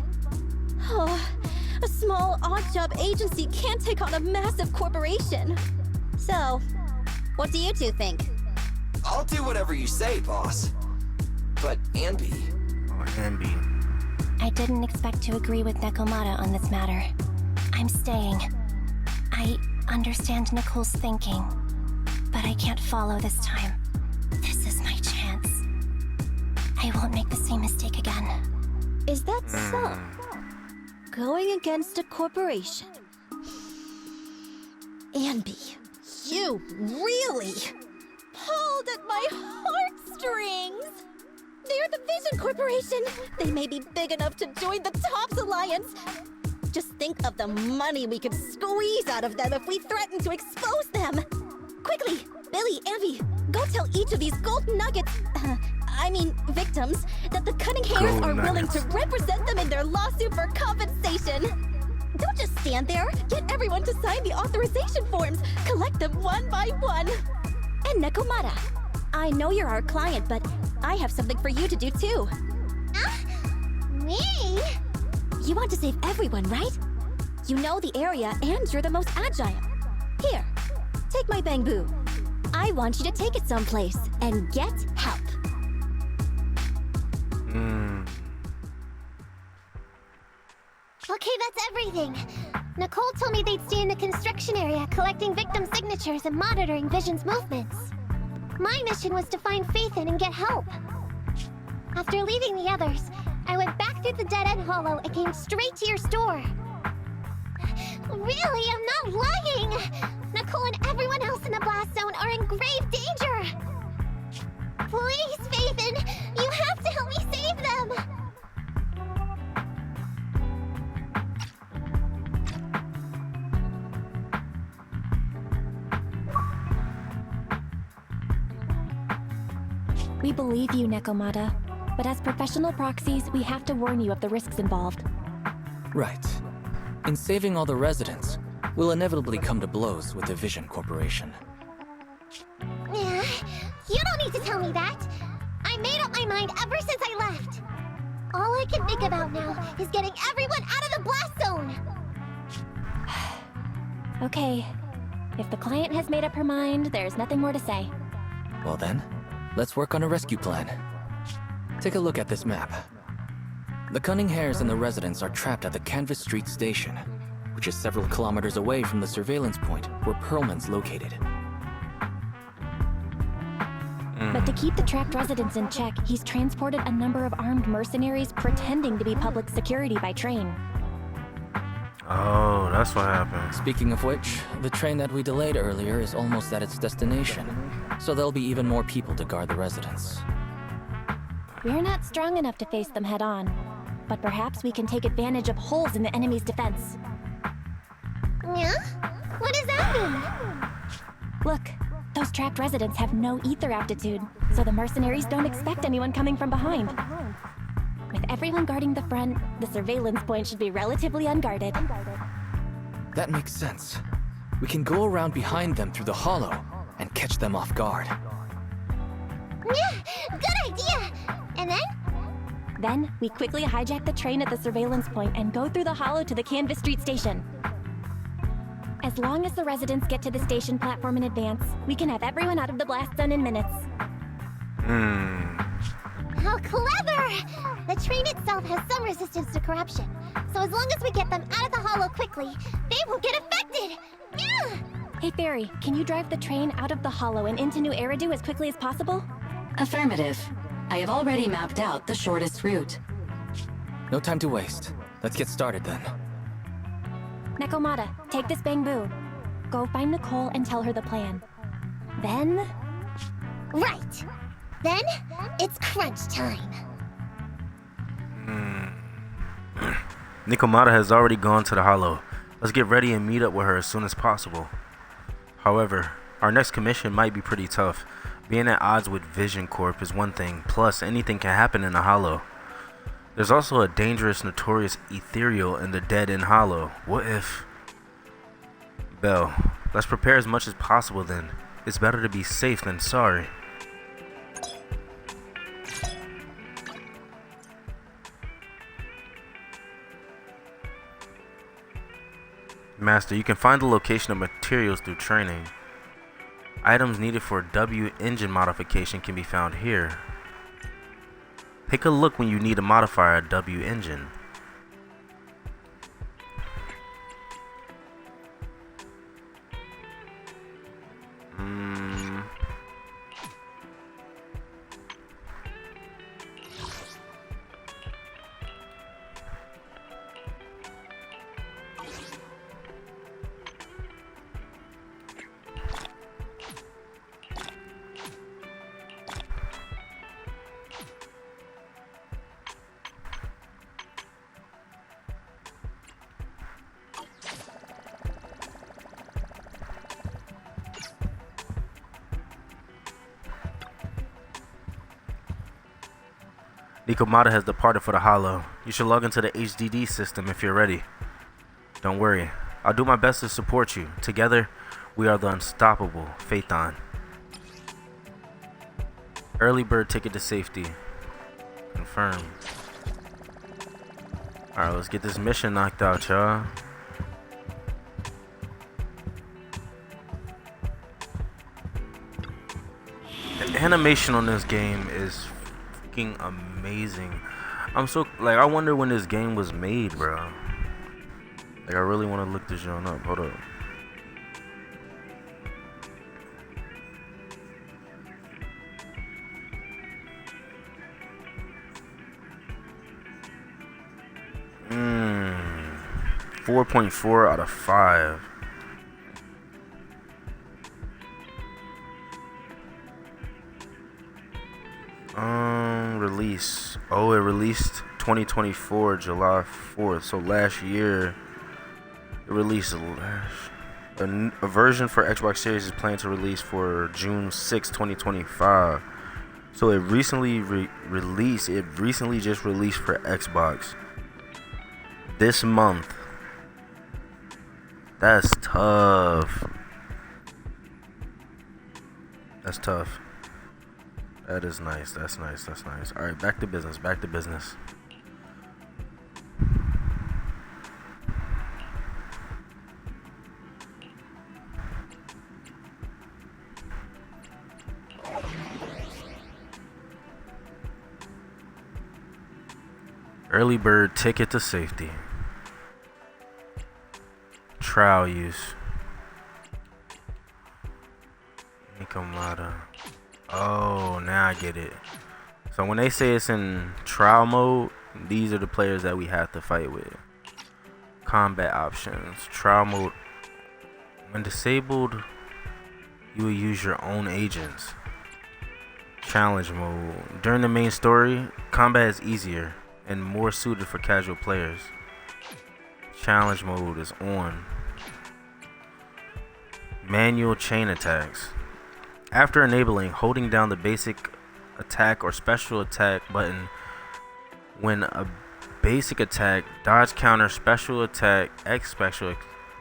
Speaker 7: a small, odd-job agency can't take on a massive corporation. So, what do you two think?
Speaker 6: I'll do whatever you say, boss. But Anby...
Speaker 1: Oh, Anby.
Speaker 8: I didn't expect to agree with Nekomata on this matter. I'm staying. I understand Nicole's thinking, but I can't follow this time. This is my chance. I won't make the same mistake again.
Speaker 7: Is that so? Going against a corporation. Anby, you really pulled at my heartstrings! They're the Vision Corporation! They may be big enough to join the Tops Alliance! Just think of the money we could squeeze out of them if we threaten to expose them! Quickly, Billy, Anby, go tell each of these gold nuggets, victims, that the Cunning Hairs
Speaker 1: Gold
Speaker 7: are willing
Speaker 1: nuggets.
Speaker 7: to represent them in their lawsuit for compensation! Don't just stand there! Get everyone to sign the authorization forms! Collect them one by one! And Nekomata, I know you're our client, but I have something for you to do too.
Speaker 8: Me?
Speaker 7: You want to save everyone, right? You know the area and you're the most agile. Here, take my bamboo. I want you to take it someplace and get help.
Speaker 8: Okay, that's everything. Nicole told me they'd stay in the construction area collecting victim signatures and monitoring Vision's movements. My mission was to find Faithin and get help. After leaving the others, I went back through the dead-end hollow and came straight to your store. Really, I'm not lying! Nicole and everyone else in the blast zone are in grave danger! Please, Faithin, you have to help me save them!
Speaker 4: We believe you, Nekomata. But as professional proxies, we have to warn you of the risks involved.
Speaker 5: Right. In saving all the residents, we'll inevitably come to blows with the Vision Corporation.
Speaker 8: Yeah, you don't need to tell me that. I made up my mind ever since I left. All I can think about now is getting everyone out of the blast zone.
Speaker 4: Okay. If the client has made up her mind, there's nothing more to say.
Speaker 5: Well then, let's work on a rescue plan. Take a look at this map. The Cunning Hairs and the residents are trapped at the Canvas Street station, which is several kilometers away from the surveillance point where Perlman's located.
Speaker 4: But to keep the trapped residents in check, he's transported a number of armed mercenaries pretending to be public security by train.
Speaker 1: Oh, that's what happened.
Speaker 5: Speaking of which, the train that we delayed earlier is almost at its destination, so there'll be even more people to guard the residents.
Speaker 4: We're not strong enough to face them head-on, but perhaps we can take advantage of holes in the enemy's defense.
Speaker 8: Yeah? What does that mean?
Speaker 4: Look, Those trapped residents have no ether aptitude, so the mercenaries don't expect anyone coming from behind. With everyone guarding the front, the surveillance point should be relatively unguarded.
Speaker 5: That makes sense. We can go around behind them through the hollow and catch them off guard.
Speaker 8: Yeah, good idea! And then?
Speaker 4: Then, we quickly hijack the train at the surveillance point and go through the hollow to the Canvas Street station. As long as the residents get to the station platform in advance, we can have everyone out of the blast zone in minutes.
Speaker 8: How clever! The train itself has some resistance to corruption, so as long as we get them out of the hollow quickly, they won't get affected! Yeah!
Speaker 4: Hey Fairy, can you drive the train out of the hollow and into New Eridu as quickly as possible?
Speaker 11: Affirmative. I have already mapped out the shortest route.
Speaker 5: No time to waste. Let's get started then.
Speaker 4: Nekomata, take this bamboo. Go find Nicole and tell her the plan. Then...
Speaker 8: Right! Then, it's crunch time.
Speaker 1: Nekomata has already gone to the hollow. Let's get ready and meet up with her as soon as possible. However, our next commission might be pretty tough. Being at odds with Vision Corp is one thing, plus anything can happen in the hollow. There's also a dangerous, notorious ethereal in the dead end hollow. What if... Belle, let's prepare as much as possible then. It's better to be safe than sorry. Master, you can find the location of materials through training. Items needed for W engine modification can be found here. Take a look when you need to modify a W engine. Nekomata has departed for the hollow. You should log into the HDD system if you're ready. Don't worry, I'll do my best to support you. Together, we are the unstoppable Phaethon. Early bird ticket to safety. Confirmed. Alright, let's get this mission knocked out, y'all. The animation on this game is fucking amazing. I'm so like, I wonder when this game was made, bro. Like, I really want to look this joint up. Hold up. Hmm. 4.4 out of 5. Release. Oh, it released 2024 July 4th. So last year it released a version for Xbox Series is planned to release for June 6, 2025. So it recently released. It recently just released for Xbox this month. That's tough. That's tough. That is nice. That's nice. That's nice. All right, back to business. Back to business. Early bird ticket to safety. Trial use. Nekomata. Oh, now I get it. So when they say it's in trial mode, these are the players that we have to fight with. Combat options. Trial mode. When disabled, you will use your own agents. Challenge mode. During the main story, combat is easier and more suited for casual players. Challenge mode is on. Manual chain attacks. After enabling, holding down the basic attack or special attack button when a basic attack, dodge counter, special attack, X special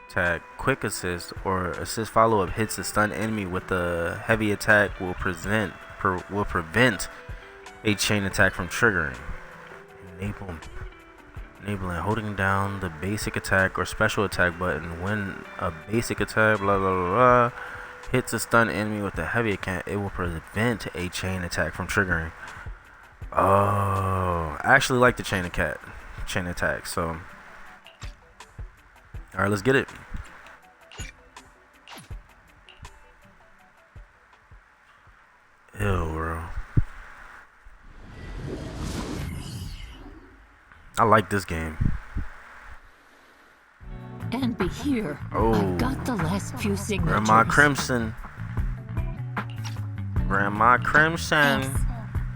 Speaker 1: attack, quick assist, or assist follow-up hits a stunned enemy with a heavy attack will prevent a chain attack from triggering. Enabling, holding down the basic attack or special attack button when a basic attack blah blah blah, blah hits a stunned enemy with a heavy attack, it will prevent a chain attack from triggering. Oh, I actually like the chain attack. So, all right, let's get it. Ew, bro. I like this game.
Speaker 10: And be here.
Speaker 1: Oh,
Speaker 10: I've got the last few signatures.
Speaker 1: Grandma Crimson. Grandma Crimson.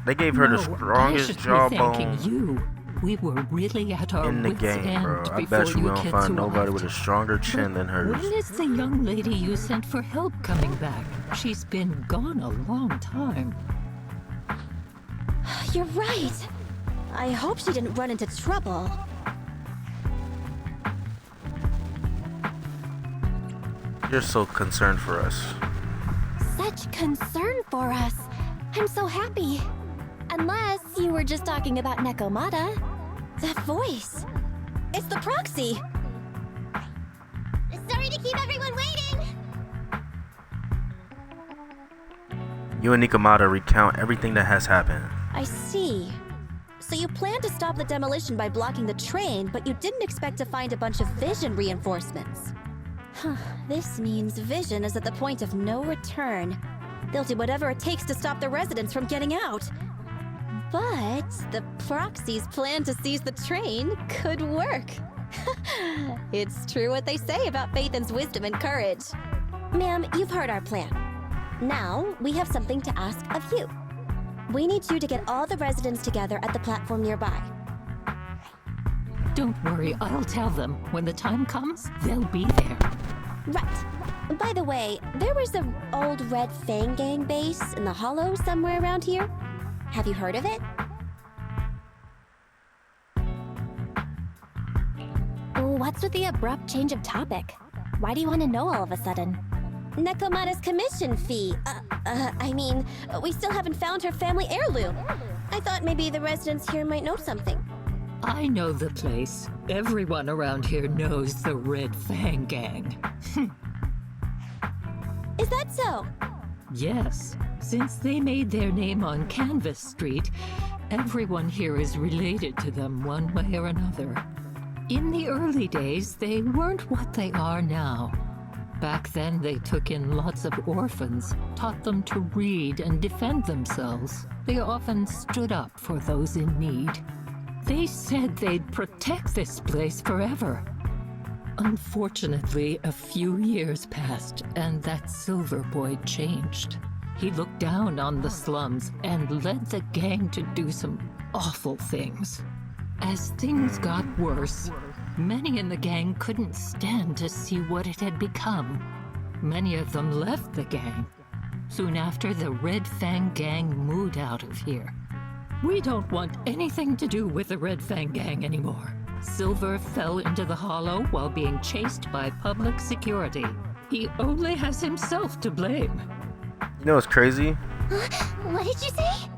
Speaker 1: They gave her the strongest jawbone
Speaker 10: you. We were really at our
Speaker 1: in the
Speaker 10: wits'
Speaker 1: game,
Speaker 10: end
Speaker 1: bro. I
Speaker 10: before
Speaker 1: bet you we don't
Speaker 10: kids
Speaker 1: find nobody
Speaker 10: arrived.
Speaker 1: with a stronger chin than hers.
Speaker 10: When is the young lady you sent for help coming back? She's been gone a long time.
Speaker 7: You're right. I hope she didn't run into trouble.
Speaker 1: You're so concerned for us.
Speaker 4: Such concern for us. I'm so happy. Unless you were just talking about Nekomata.
Speaker 7: That voice. It's the proxy.
Speaker 8: Sorry to keep everyone waiting.
Speaker 1: You and Nikomata recount everything that has happened.
Speaker 7: I see. So you planned to stop the demolition by blocking the train, but you didn't expect to find a bunch of vision reinforcements. Huh, this means Vision is at the point of no return. They'll do whatever it takes to stop the residents from getting out. But the Proxy's plan to seize the train could work. It's true what they say about Phaethon's wisdom and courage. Ma'am, you've heard our plan. Now, we have something to ask of you. We need you to get all the residents together at the platform nearby.
Speaker 10: Don't worry, I'll tell them. When the time comes, they'll be there.
Speaker 7: Right. By the way, there was an old Red Fang Gang base in the Hollow somewhere around here. Have you heard of it?
Speaker 4: What's with the abrupt change of topic? Why do you want to know all of a sudden?
Speaker 7: Nekomata's commission fee. We still haven't found her family heirloom. I thought maybe the residents here might know something.
Speaker 10: I know the place. Everyone around here knows the Red Fang Gang.
Speaker 7: Is that so?
Speaker 10: Yes. Since they made their name on Canvas Street, everyone here is related to them one way or another. In the early days, they weren't what they are now. Back then, they took in lots of orphans, taught them to read and defend themselves. They often stood up for those in need. They said they'd protect this place forever. Unfortunately, a few years passed, and that Silver Boy changed. He looked down on the slums and led the gang to do some awful things. As things got worse, many in the gang couldn't stand to see what it had become. Many of them left the gang. Soon after, the Red Fang Gang moved out of here. We don't want anything to do with the Red Fang Gang anymore. Silver fell into the Hollow while being chased by public security. He only has himself to blame.
Speaker 1: You know what's crazy?
Speaker 8: What did you say?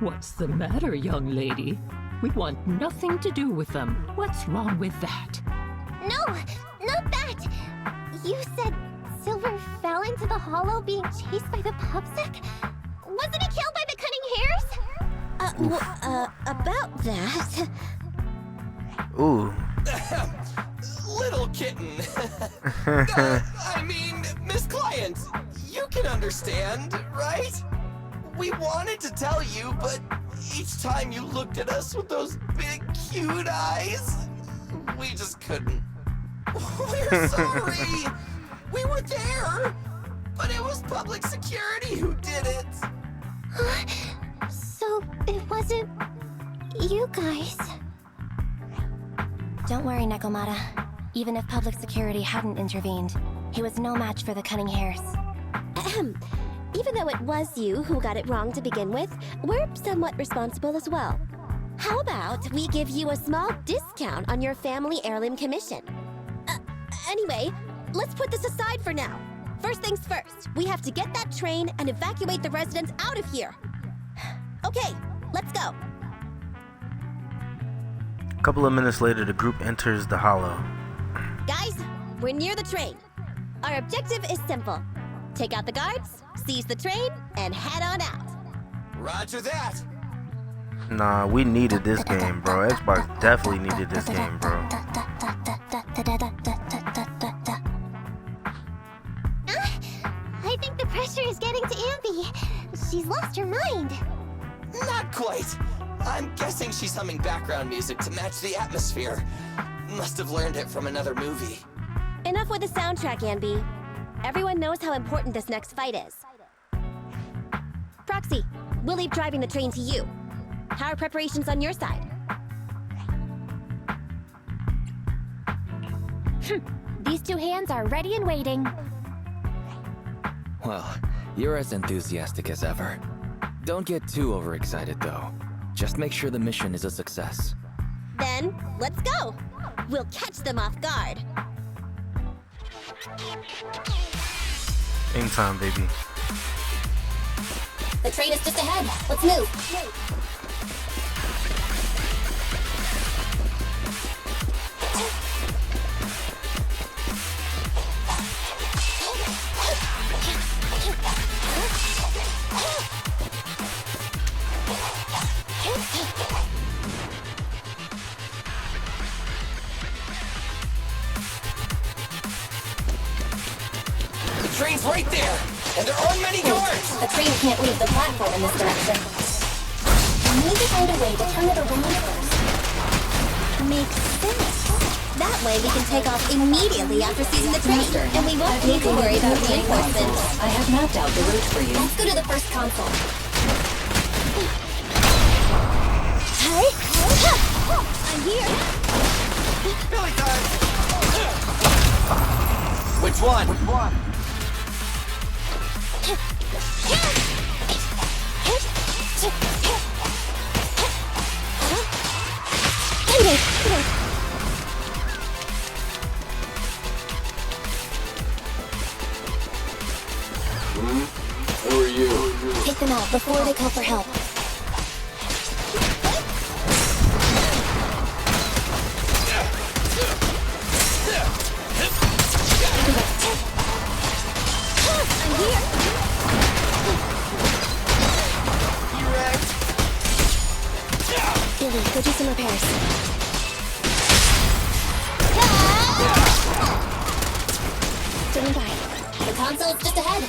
Speaker 10: What's the matter, young lady? We want nothing to do with them. What's wrong with that?
Speaker 8: No, not that. You said Silver fell into the Hollow being chased by the pubsec? Wasn't he killed by the cunning hares?
Speaker 7: About that.
Speaker 1: Ooh.
Speaker 6: Little kitten. Miss Client, you can understand, right? We wanted to tell you, but each time you looked at us with those big, cute eyes, we just couldn't. We're sorry. We were there, but it was public security who did it.
Speaker 8: So it wasn't you guys.
Speaker 4: Don't worry, Nekomata. Even if public security hadn't intervened, he was no match for the cunning hares.
Speaker 7: even though it was you who got it wrong to begin with, we're somewhat responsible as well. How about we give you a small discount on your family heirloom commission? Anyway, let's put this aside for now. First things first, we have to get that train and evacuate the residents out of here. Okay, let's go.
Speaker 1: A couple of minutes later, the group enters the hollow.
Speaker 7: Guys, we're near the train. Our objective is simple. Take out the guards, seize the train, and head on out.
Speaker 6: Roger that.
Speaker 1: Nah, we needed this game, bro. Xbox definitely needed this game, bro.
Speaker 8: I think the pressure is getting to Ambi. She's lost her mind.
Speaker 6: Not quite. I'm guessing she's humming background music to match the atmosphere. Must have learned it from another movie.
Speaker 7: Enough with the soundtrack, Anby. Everyone knows how important this next fight is. Proxy, we'll leave driving the train to you. How are preparations on your side?
Speaker 4: These two hands are ready and waiting.
Speaker 5: Well, you're as enthusiastic as ever. Don't get too overexcited, though. Just make sure the mission is a success.
Speaker 7: Then, let's go! We'll catch them off guard.
Speaker 1: Game time, baby.
Speaker 8: The train is just ahead. Let's move.
Speaker 6: The train's right there, and there aren't many guards.
Speaker 8: The train can't leave the platform in this direction. We need to find a way to turn it around first.
Speaker 7: Makes sense. That way we can take off immediately after seizing the train, and we won't need to worry about reinforcements.
Speaker 11: I have mapped out the route for you.
Speaker 8: Let's go to the first console.
Speaker 7: Hey! I'm here!
Speaker 6: Billy time. Which one?
Speaker 9: Who are you?
Speaker 8: Take them out before they call for help.
Speaker 7: I'm here!
Speaker 8: Billy, go do some repairs. Stand by. The console's just ahead.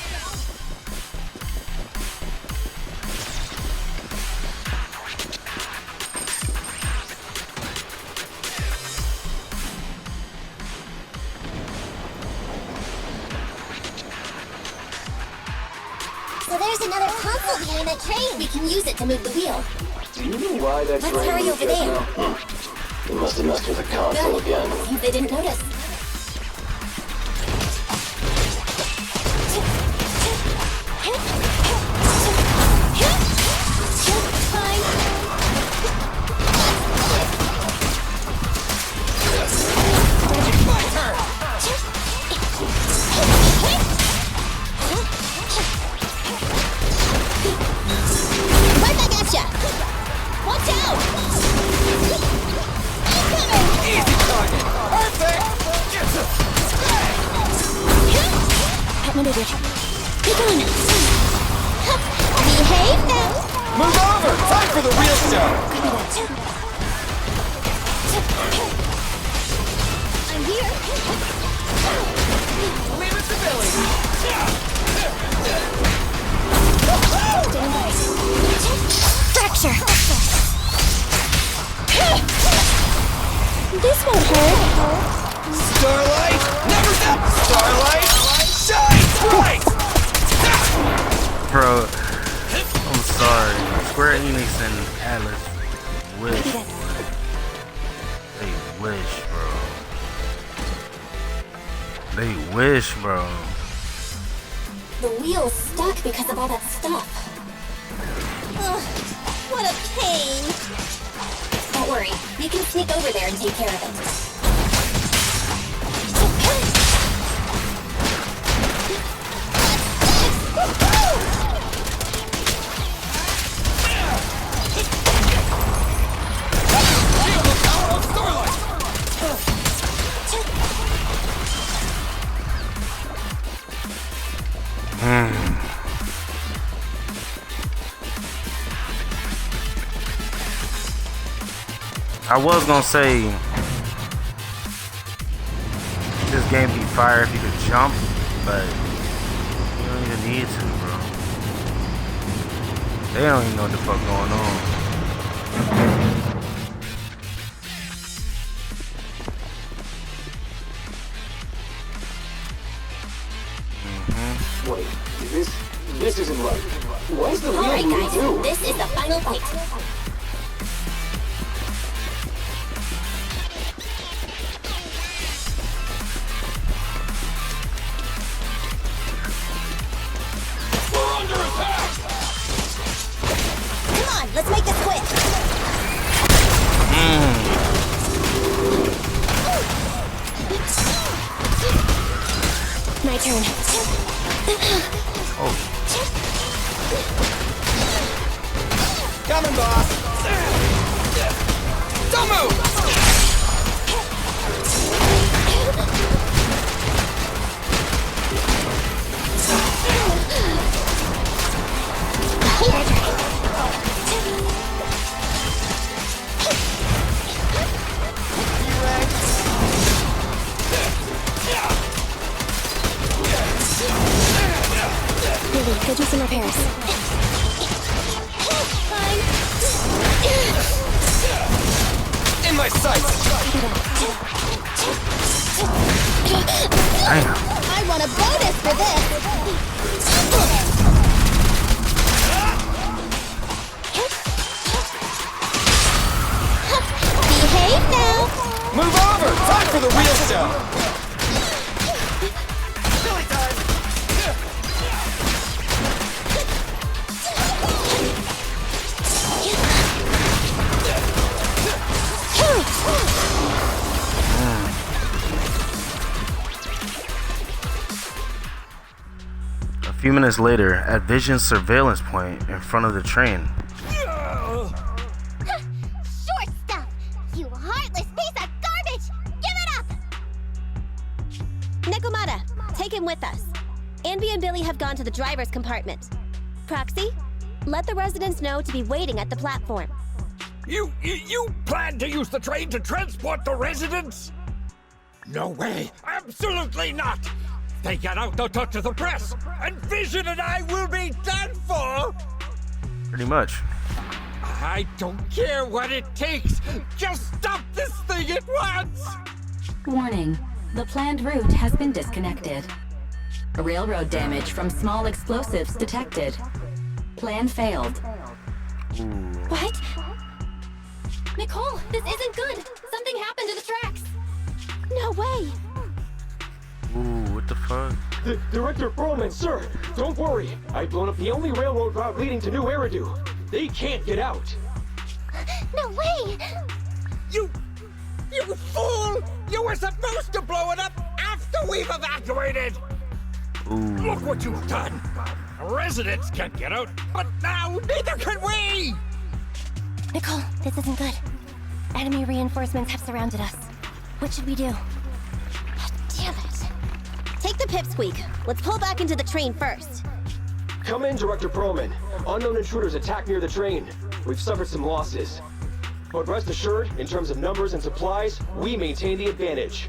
Speaker 8: So there's another console behind that train. We can use it to move the wheel.
Speaker 9: Do you know why that
Speaker 8: Let's
Speaker 9: train
Speaker 8: hurry
Speaker 9: moved
Speaker 8: over
Speaker 9: just
Speaker 8: there.
Speaker 9: now? You must have messed with the console again.
Speaker 8: Seems they didn't notice.
Speaker 6: My turn.
Speaker 7: Right back at ya! Watch out!
Speaker 6: Easy target. Perfect.
Speaker 7: Outmaneuvered. Keep on! Behave now!
Speaker 6: Move over. Time for the real show.
Speaker 7: I'm here!
Speaker 6: Leave it to Billy.
Speaker 7: Stand by. Fracture! This won't hurt.
Speaker 6: Starlight, never stop. Starlight, shine bright.
Speaker 1: Bro, I'm sorry. Square Enix and Atlas wish. They wish, bro. They wish, bro.
Speaker 4: The wheel's stuck because of all that stuff.
Speaker 7: Ugh, what a pain.
Speaker 4: Don't worry, we can sneak over there and take care of it.
Speaker 1: I was gonna say this game be fire if you could jump, but you don't even need to, bro. They don't even know what the fuck going on.
Speaker 12: Wait, this isn't right. What is the wheel
Speaker 4: Alright
Speaker 12: moving
Speaker 4: guys,
Speaker 12: to?
Speaker 4: this is the final fight.
Speaker 7: Come on, let's make this quick.
Speaker 4: My turn.
Speaker 6: Coming, boss. Don't move.
Speaker 4: Lily, go do some repairs.
Speaker 6: In my sights.
Speaker 7: I want a bonus for this. Behave now.
Speaker 6: Move over. Time for the real stuff.
Speaker 1: A few minutes later, at Vision's surveillance point in front of the train.
Speaker 8: Short stuff! You heartless piece of garbage! Give it up!
Speaker 7: Nekomata, take him with us. Anby and Billy have gone to the driver's compartment. Proxy, let the residents know to be waiting at the platform.
Speaker 13: You plan to use the train to transport the residents? No way! Absolutely not! They get out the touch of the press, and Vision and I will be done for!
Speaker 1: Pretty much.
Speaker 13: I don't care what it takes! Just stop this thing at once!
Speaker 11: Warning. The planned route has been disconnected. Railroad damage from small explosives detected. Plan failed.
Speaker 4: What? Nicole, this isn't good. Something happened to the tracks.
Speaker 7: No way.
Speaker 1: Ooh, what the fuck?
Speaker 12: Director Perlman, sir, don't worry. I've blown up the only railroad route leading to New Eridu. They can't get out.
Speaker 8: No way!
Speaker 13: You fool! You were supposed to blow it up after we've evacuated!
Speaker 1: Ooh.
Speaker 13: Look what you've done! Residents can't get out, but now neither can we!
Speaker 4: Nicole, this isn't good. Enemy reinforcements have surrounded us. What should we do?
Speaker 7: Damn it. Take the pipsqueak. Let's pull back into the train first.
Speaker 12: Come in, Director Perlman. Unknown intruders attacked near the train. We've suffered some losses. But rest assured, in terms of numbers and supplies, we maintain the advantage.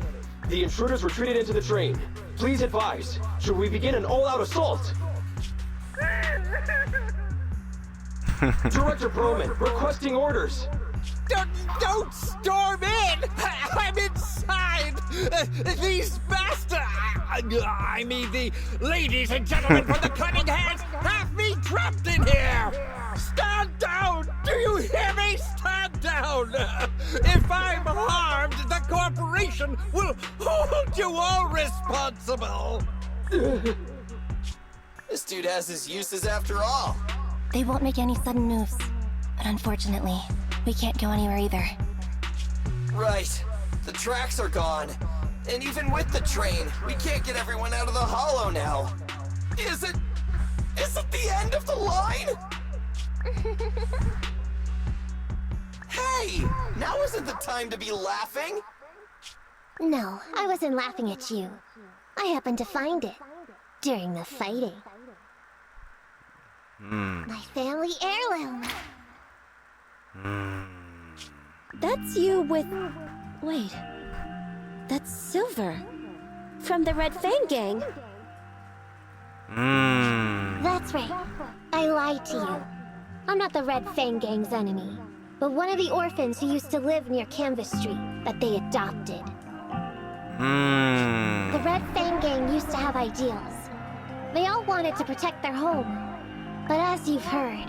Speaker 12: The intruders retreated into the train. Please advise, should we begin an all-out assault? Director Perlman, requesting orders.
Speaker 13: Don't storm in! I'm inside! These bastards! I mean, the ladies and gentlemen from the Cunning Hands have me trapped in here! Stand down! Do you hear me? Stand down! If I'm harmed, the corporation will hold you all responsible!
Speaker 6: This dude has his uses after all.
Speaker 4: They won't make any sudden moves. But unfortunately, we can't go anywhere either.
Speaker 6: Right. The tracks are gone. And even with the train, we can't get everyone out of the hollow now. Is it the end of the line? Hey! Now isn't the time to be laughing!
Speaker 8: No, I wasn't laughing at you. I happened to find it during the fighting. My family heirloom.
Speaker 7: That's you with... Wait. That's Silver. From the Red Fang Gang.
Speaker 8: That's right. I lied to you. I'm not the Red Fang Gang's enemy, but one of the orphans who used to live near Canvas Street that they adopted. The Red Fang Gang used to have ideals. They all wanted to protect their home. But as you've heard,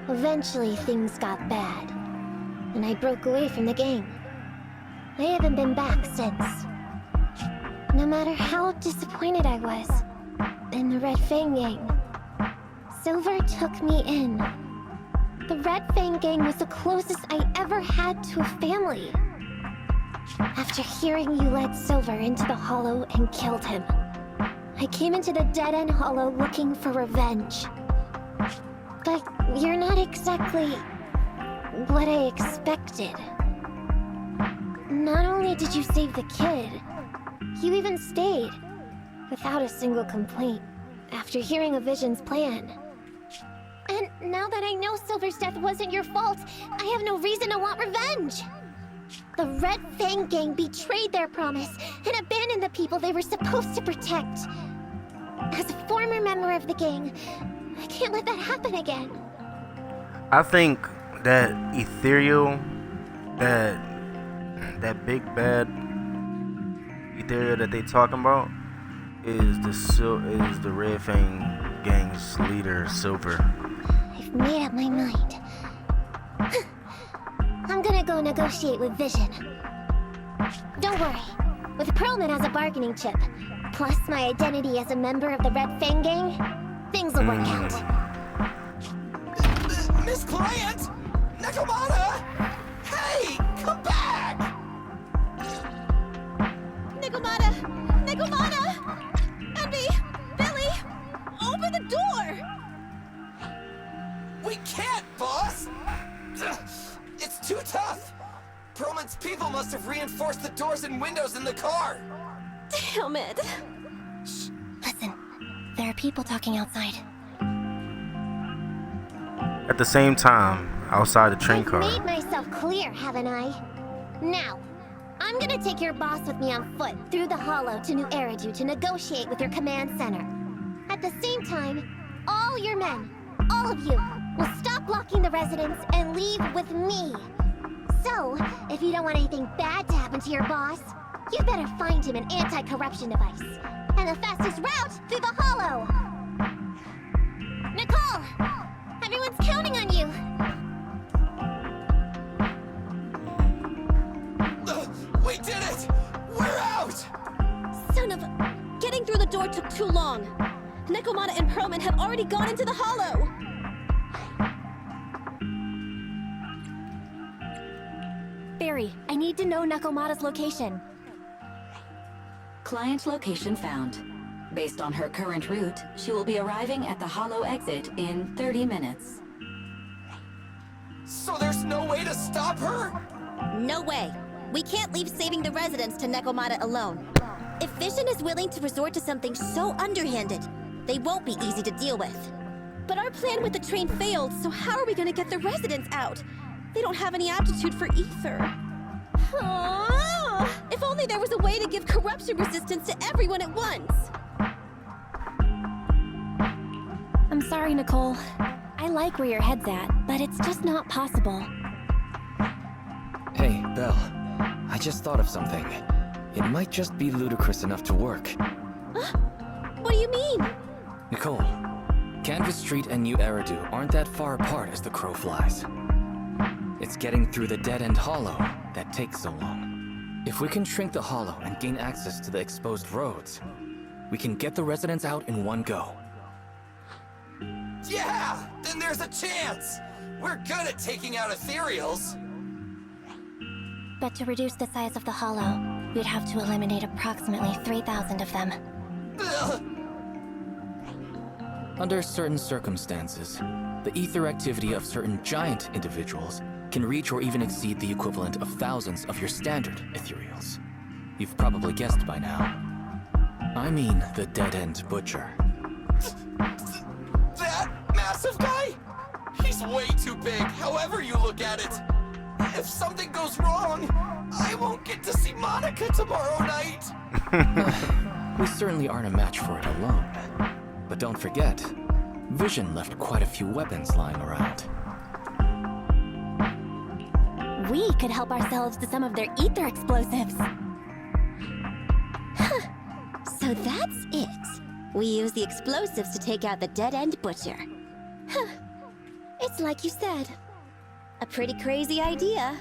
Speaker 8: eventually things got bad. And I broke away from the gang. I haven't been back since. No matter how disappointed I was in the Red Fang Gang, Silver took me in. The Red Fang Gang was the closest I ever had to a family. After hearing you led Silver into the Hollow and killed him, I came into the dead-end Hollow looking for revenge. But you're not exactly what I expected. Not only did you save the kid, you even stayed, without a single complaint, after hearing a Vision's plan. And now that I know Silver's death wasn't your fault, I have no reason to want revenge! The Red Fang Gang betrayed their promise and abandoned the people they were supposed to protect. As a former member of the gang, I can't let that happen again.
Speaker 1: I think that ethereal, that big bad ethereal that they talking about is the Red Fang Gang's leader, Silver.
Speaker 8: I've made up my mind. I'm gonna go negotiate with Vision. Don't worry. With Perlman as a bargaining chip, plus my identity as a member of the Red Fang Gang, things will work out.
Speaker 6: Miss Client! Nakamata! Hey! Come back!
Speaker 7: Nakamata! Nakamata! Andy! Billy! Open the door!
Speaker 6: We can't, boss! It's too tough! Perlman's people must have reinforced the doors and windows in the car!
Speaker 7: Damn it!
Speaker 4: Shh. Listen. There are people talking outside.
Speaker 1: At the same time, outside the train car.
Speaker 8: I've made myself clear, haven't I? Now, I'm gonna take your boss with me on foot through the Hollow to New Eridu to negotiate with your command center. At the same time, all your men, all of you, will stop blocking the residents and leave with me. So, if you don't want anything bad to happen to your boss, you better find him an anti-corruption device. And the fastest route through the Hollow! Nicole! Everyone's counting on you!
Speaker 6: We did it! We're out!
Speaker 7: Son of a... Getting through the door took too long. Nekomata and Perlman have already gone into the Hollow!
Speaker 4: Barry, I need to know Nakomata's location.
Speaker 11: Client location found. Based on her current route, she will be arriving at the Hollow exit in 30 minutes.
Speaker 6: So there's no way to stop her?
Speaker 7: No way. We can't leave saving the residents to Nekomata alone. If Vision is willing to resort to something so underhanded, they won't be easy to deal with. But our plan with the train failed, so how are we gonna get the residents out? They don't have any aptitude for ether. If only there was a way to give corruption resistance to everyone at once.
Speaker 4: I'm sorry, Nicole. I like where your head's at, but it's just not possible.
Speaker 5: Hey, Belle. I just thought of something. It might just be ludicrous enough to work.
Speaker 7: What do you mean?
Speaker 5: Nicole, Canvas Street and New Eridu aren't that far apart as the crow flies. It's getting through the dead-end hollow that takes so long. If we can shrink the hollow and gain access to the exposed roads, we can get the residents out in one go.
Speaker 6: Yeah, then there's a chance. We're good at taking out ethereals.
Speaker 4: But to reduce the size of the hollow, we'd have to eliminate approximately 3,000 of them.
Speaker 6: Ugh.
Speaker 5: Under certain circumstances, the ether activity of certain giant individuals can reach or even exceed the equivalent of thousands of your standard ethereals. You've probably guessed by now. I mean the dead-end butcher.
Speaker 6: That massive guy? He's way too big, however you look at it. If something goes wrong, I won't get to see Monica tomorrow night.
Speaker 5: We certainly aren't a match for it alone. But don't forget, Vision left quite a few weapons lying around.
Speaker 4: We could help ourselves to some of their ether explosives.
Speaker 7: So that's it. We use the explosives to take out the dead-end butcher. It's like you said. A pretty crazy idea.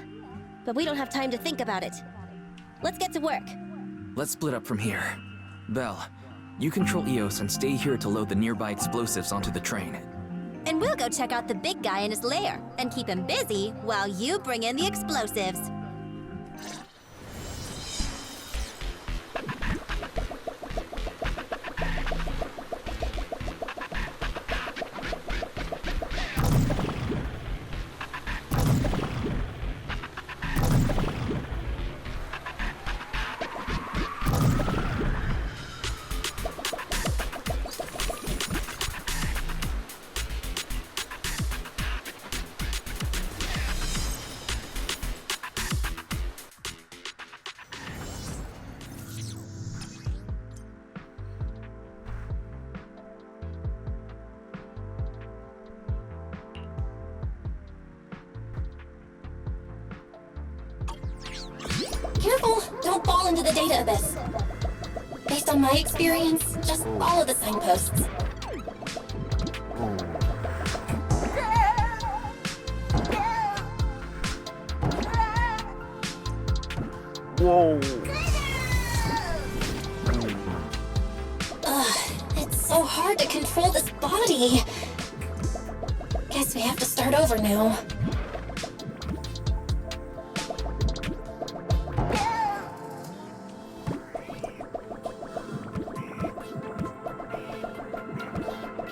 Speaker 7: But we don't have time to think about it. Let's get to work.
Speaker 5: Let's split up from here. Belle, you control EOS and stay here to load the nearby explosives onto the train.
Speaker 7: And we'll go check out the big guy in his lair and keep him busy while you bring in the explosives.
Speaker 4: Careful! Don't fall into the data abyss. Based on my experience, just follow the signposts.
Speaker 1: Whoa.
Speaker 4: It's so hard to control this body. Guess we have to start over now.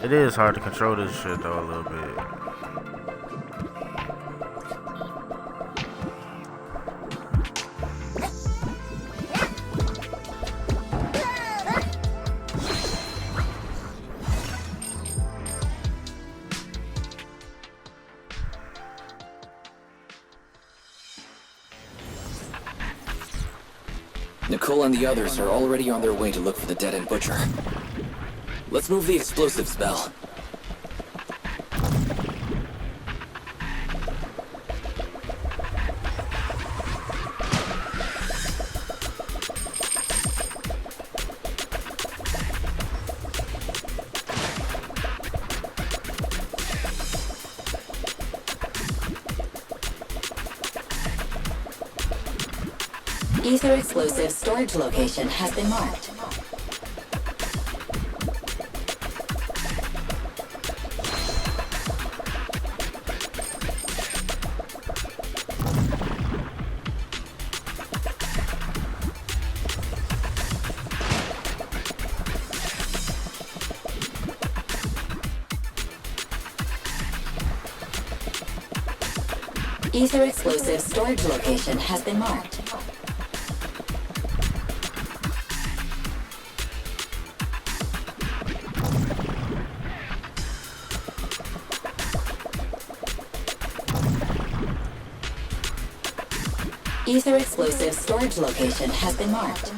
Speaker 1: It is hard to control this shit though a little bit.
Speaker 5: Nicole and the others are already on their way to look for the dead-end butcher. Let's move the explosives, Belle.
Speaker 11: Ether explosive storage location has been marked. Ether explosive storage location has been marked. Ether explosive storage location has been marked.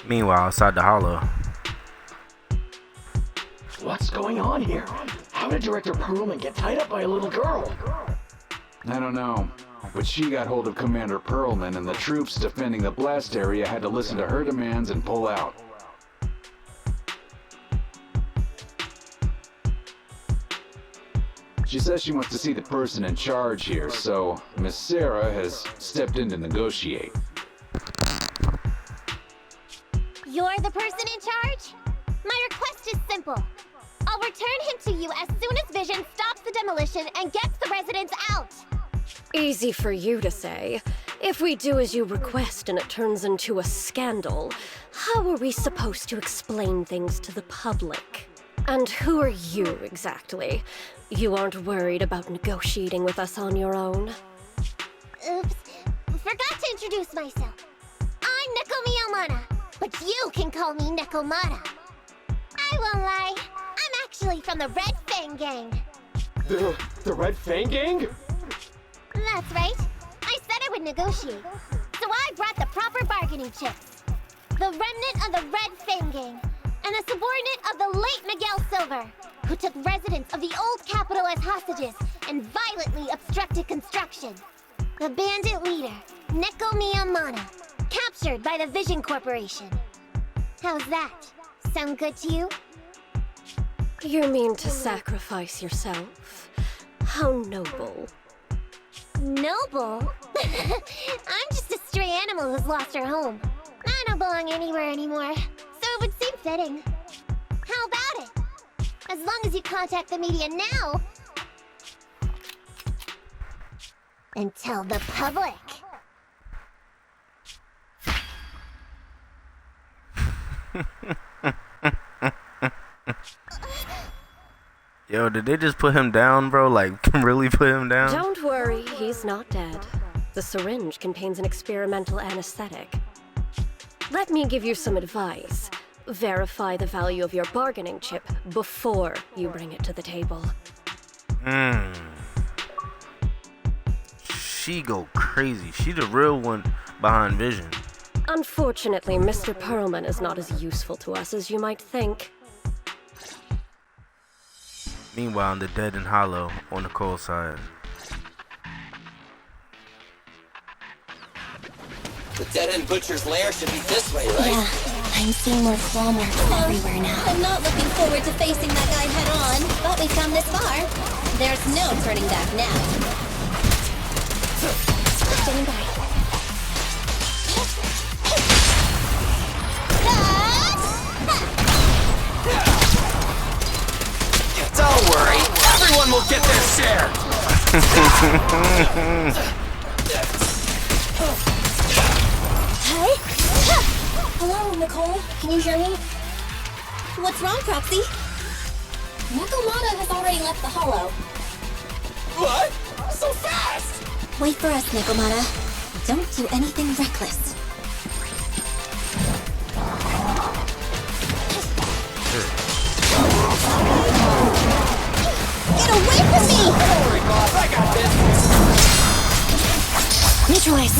Speaker 1: Meanwhile, outside the hollow.
Speaker 12: What's going on here? How did Director Perlman get tied up by a little girl?
Speaker 14: I don't know, but she got hold of Commander Perlman, and the troops defending the blast area had to listen to her demands and pull out. She says she wants to see the person in charge here, so Miss Sarah has stepped in to negotiate.
Speaker 8: You're the person in charge? My request is simple. I'll return him to you as soon as Vision stops the demolition and gets the residents out.
Speaker 15: Easy for you to say. If we do as you request and it turns into a scandal, how are we supposed to explain things to the public? And who are you, exactly? You aren't worried about negotiating with us on your own?
Speaker 8: Oops. Forgot to introduce myself. I'm Neko Miyamata, but you can call me Nekomata. I won't lie, I'm actually from the Red Fang Gang.
Speaker 12: The Red Fang Gang?
Speaker 8: That's right. I said I would negotiate, so I brought the proper bargaining chips. The remnant of the Red Fang Gang, and a subordinate of the late Miguel Silver, who took residents of the old capital as hostages and violently obstructed construction. The bandit leader, Neko Miyamata, captured by the Vision Corporation. How's that? Sound good to you?
Speaker 15: You mean to sacrifice yourself? How noble.
Speaker 8: Noble? I'm just a stray animal who's lost her home. I don't belong anywhere anymore, so it would seem fitting. How about it? As long as you contact the media now and tell the public.
Speaker 1: Yo, did they just put him down, bro? Like, really put him down?
Speaker 15: Don't worry, he's not dead. The syringe contains an experimental anesthetic. Let me give you some advice. Verify the value of your bargaining chip before you bring it to the table.
Speaker 1: She go crazy. She the real one behind Vision.
Speaker 15: Unfortunately, Mr. Perlman is not as useful to us as you might think.
Speaker 1: Meanwhile, in the dead and hollow on the cold side.
Speaker 6: The dead-end butcher's lair should be this way, right?
Speaker 4: Yeah, I'm seeing more claw marks everywhere now.
Speaker 7: I'm not looking forward to facing that guy head on, but we've come this far. There's no turning back now.
Speaker 4: Stand by.
Speaker 6: Don't worry, everyone will get their share.
Speaker 7: Hey? Hello, Nicole. Can you hear me? What's wrong, Proxy? Nekomata has already left the hollow.
Speaker 6: What? So fast?
Speaker 7: Wait for us, Nekomata. Don't do anything reckless. Get away from me!
Speaker 6: Don't worry, boss. I got this.
Speaker 7: Neutralize.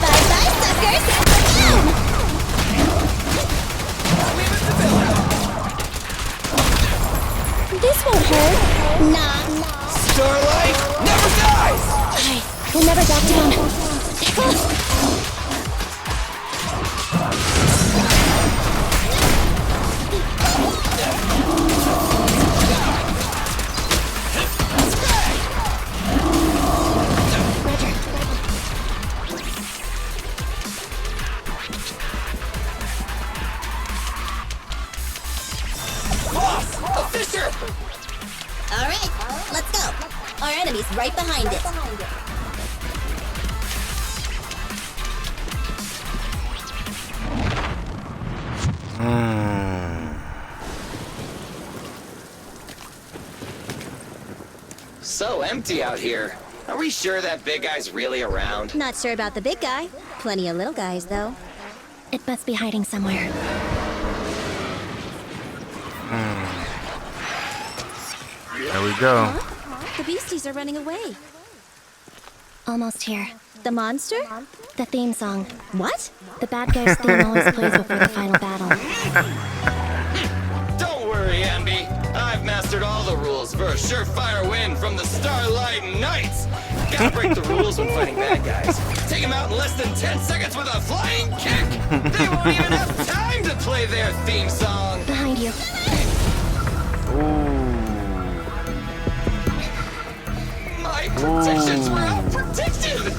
Speaker 7: Bye-bye, suckers! Down! This won't hurt. Nah.
Speaker 6: Starlight never dies!
Speaker 4: We'll never back down.
Speaker 6: Boss! A fisher!
Speaker 7: Alright, let's go. Our enemy's right behind it.
Speaker 6: So empty out here. Are we sure that big guy's really around?
Speaker 7: Not sure about the big guy. Plenty of little guys, though.
Speaker 4: It must be hiding somewhere.
Speaker 1: There we go.
Speaker 7: Huh? The beasties are running away.
Speaker 4: Almost here.
Speaker 7: The monster?
Speaker 4: The theme song.
Speaker 7: What?
Speaker 4: The bad guy's theme always plays before the final battle.
Speaker 6: Don't worry, Ambi. I've I've mastered all the rules for a surefire win from the Starlight Knights. Gotta break the rules when fighting bad guys. Take them out in less than 10 seconds with a flying kick. They won't even have time to play their theme song.
Speaker 4: Behind you.
Speaker 6: My predictions were out-predicted!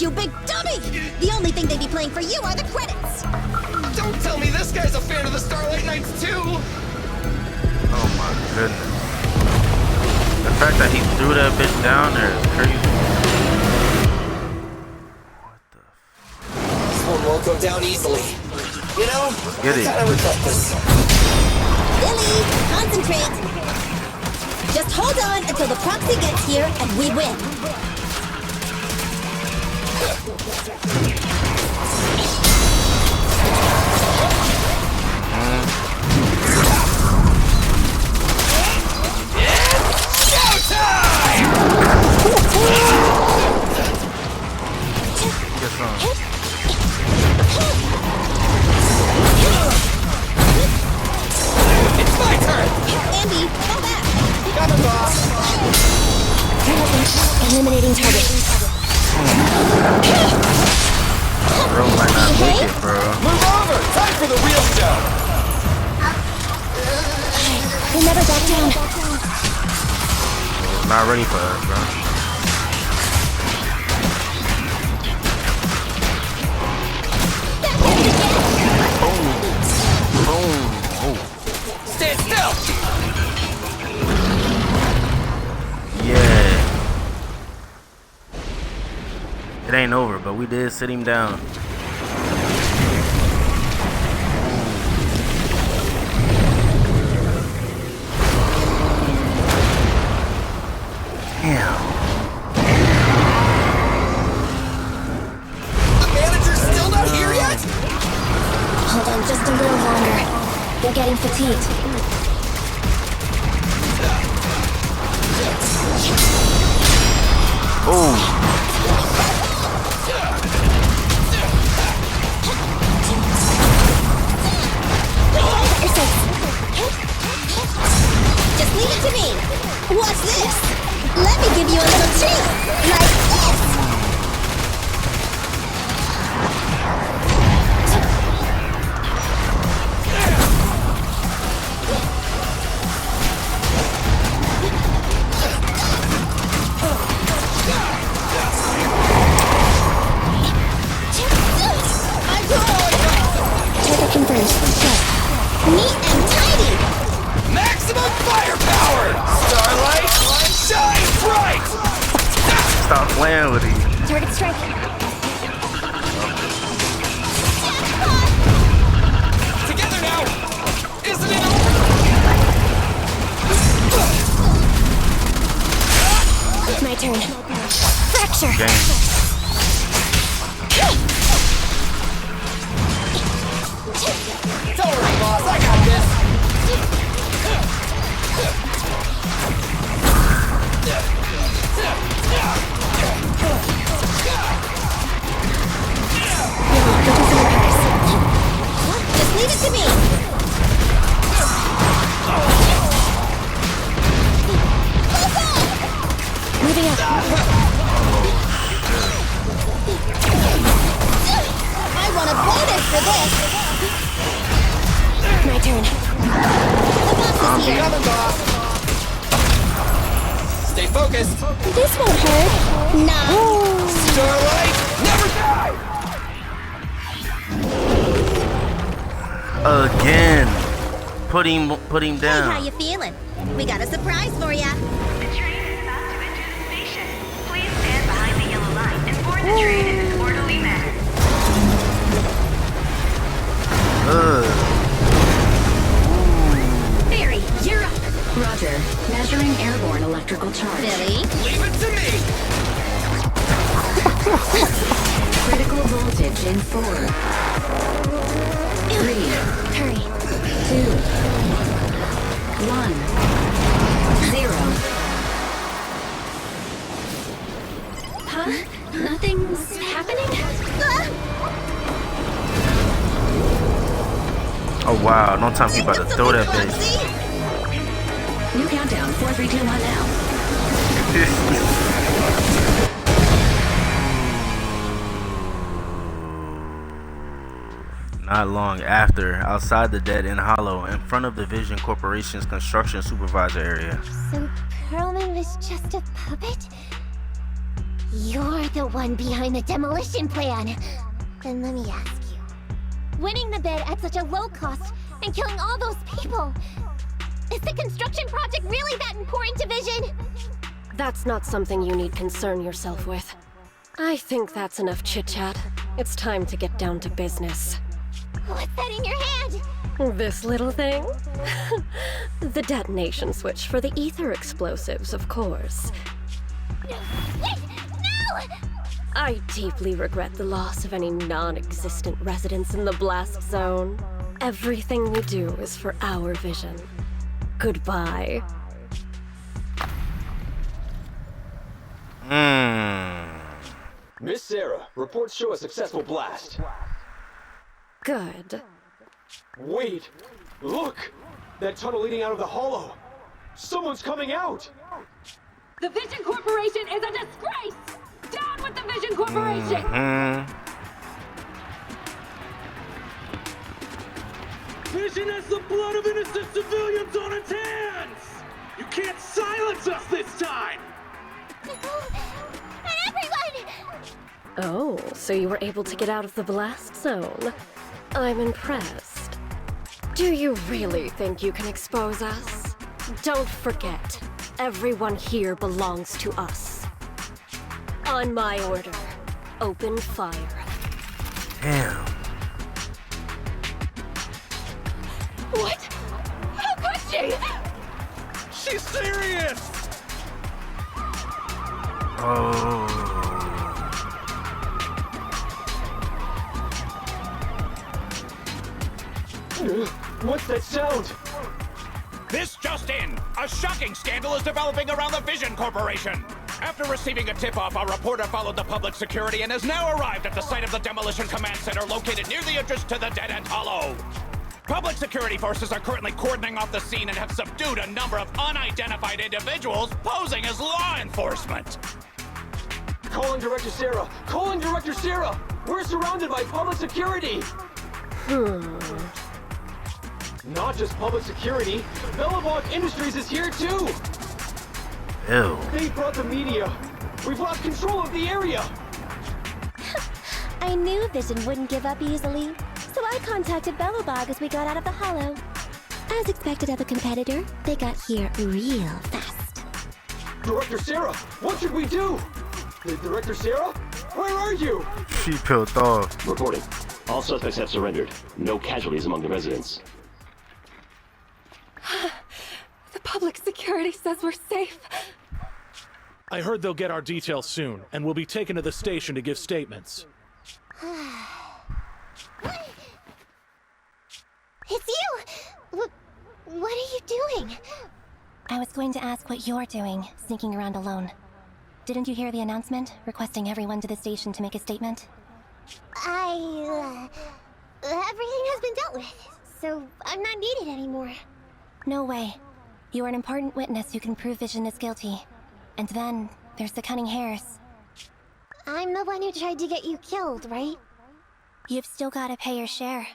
Speaker 7: You big dummy! The only thing they'd be playing for you are the credits!
Speaker 6: Don't tell me this guy's a fan of the Starlight Knights too!
Speaker 1: Oh my goodness. The fact that he threw that bitch down there is crazy.
Speaker 6: This one won't go down easily. You know,
Speaker 1: Get
Speaker 6: I
Speaker 1: it.
Speaker 6: kinda regret this.
Speaker 7: Billy, concentrate! Just hold on until the proxy gets here and we win.
Speaker 6: It's my turn!
Speaker 7: Andy, fall back!
Speaker 6: Got him, boss!
Speaker 4: Eliminating target.
Speaker 1: Bro might not make it, bro.
Speaker 6: Move over! Time for the real show!
Speaker 4: We'll never back down.
Speaker 1: Not ready for us, bro.
Speaker 6: Stand still!
Speaker 1: Yeah. It ain't over, but we did sit him down. Damn.
Speaker 6: The manager's still not here yet?
Speaker 4: Hold on just a little longer. They're getting fatigued.
Speaker 1: Oh.
Speaker 7: Just leave it to me! Watch this! Let me give you a little treat! Like this!
Speaker 4: Target confirmed. Go.
Speaker 7: Neat and tidy!
Speaker 6: Maximum firepower! Starlight, shine bright!
Speaker 1: Stop playing with him.
Speaker 4: Target strike.
Speaker 6: Together now! Isn't it over?
Speaker 4: My turn. Fracture.
Speaker 1: Game.
Speaker 6: Don't worry, boss, I got this!
Speaker 7: Just leave it to me!
Speaker 4: Moving up.
Speaker 7: I want a bonus for this!
Speaker 4: My turn.
Speaker 7: The boss is here!
Speaker 6: Coming, boss! Stay focused!
Speaker 4: This won't hurt.
Speaker 7: Nah!
Speaker 6: Starlight, never die!
Speaker 1: Again. Put him
Speaker 7: Hey,
Speaker 1: down.
Speaker 7: how you feeling? We got a surprise for ya!
Speaker 16: The train is about to enter the station. Please stand behind the yellow line and board the train in an orderly manner.
Speaker 7: Barry, you're up!
Speaker 11: Roger. Measuring airborne electrical charge.
Speaker 7: Billy?
Speaker 6: Leave it to me!
Speaker 11: Critical voltage in 4, 3,
Speaker 4: Hurry.
Speaker 11: 2, 1, 0.
Speaker 7: Huh? Nothing's happening?
Speaker 1: Oh wow, no time he about to throw that bitch.
Speaker 11: New countdown. 4, 3, 2, 1 now.
Speaker 1: Not long after, outside the Dead End Hollow, in front of the Vision Corporation's construction supervisor area.
Speaker 8: So Perlman was just a puppet? You're the one behind the demolition plan. Then let me ask you. Winning the bid at such a low cost and killing all those people, is the construction project really that important to Vision?
Speaker 15: That's not something you need concern yourself with. I think that's enough chit-chat. It's time to get down to business.
Speaker 8: What's that in your hand?
Speaker 15: This little thing? The detonation switch for the ether explosives, of course.
Speaker 8: Wait! No!
Speaker 15: I deeply regret the loss of any non-existent residents in the blast zone. Everything we do is for our vision. Goodbye.
Speaker 12: Miss Sarah, reports show a successful blast.
Speaker 15: Good.
Speaker 12: Wait! Look! That tunnel leading out of the hollow! Someone's coming out!
Speaker 17: The Vision Corporation is a disgrace! Down with the Vision Corporation!
Speaker 18: Vision has the blood of innocent civilians on its hands! You can't silence us this time!
Speaker 8: And everyone!
Speaker 15: Oh, so you were able to get out of the blast zone. I'm impressed. Do you really think you can expose us? Don't forget, everyone here belongs to us. On my order, open fire.
Speaker 1: Damn.
Speaker 17: What? How could she?
Speaker 18: She's serious!
Speaker 1: Oh.
Speaker 12: What's that sound?
Speaker 13: This just in! A shocking scandal is developing around the Vision Corporation! After receiving a tip-off, our reporter followed the public security and has now arrived at the site of the Demolition Command Center located near the entrance to the Dead End Hollow. Public security forces are currently cordoning off the scene and have subdued a number of unidentified individuals posing as law enforcement.
Speaker 12: Calling Director Sarah! Calling Director Sarah! We're surrounded by public security! Not just public security, Belobog Industries is here too!
Speaker 1: Ew.
Speaker 12: They brought the media! We've lost control of the area!
Speaker 7: I knew Vision wouldn't give up easily, so I contacted Belobog as we got out of the hollow. As expected of a competitor, they got here real fast.
Speaker 12: Director Sarah, what should we do? Director Sarah? Where are you?
Speaker 1: She peeled off.
Speaker 19: Reporting. All suspects have surrendered. No casualties among the residents.
Speaker 17: The public security says we're safe.
Speaker 18: I heard they'll get our details soon, and we'll be taken to the station to give statements.
Speaker 8: It's you! What are you doing?
Speaker 7: I was going to ask what you're doing, sneaking around alone. Didn't you hear the announcement, requesting everyone to the station to make a statement?
Speaker 8: Everything has been dealt with, so I'm not needed anymore.
Speaker 7: No way. You are an important witness who can prove Vision is guilty. And then, there's the Cunning Hares.
Speaker 8: I'm the one who tried to get you killed, right?
Speaker 7: You've still gotta pay your share.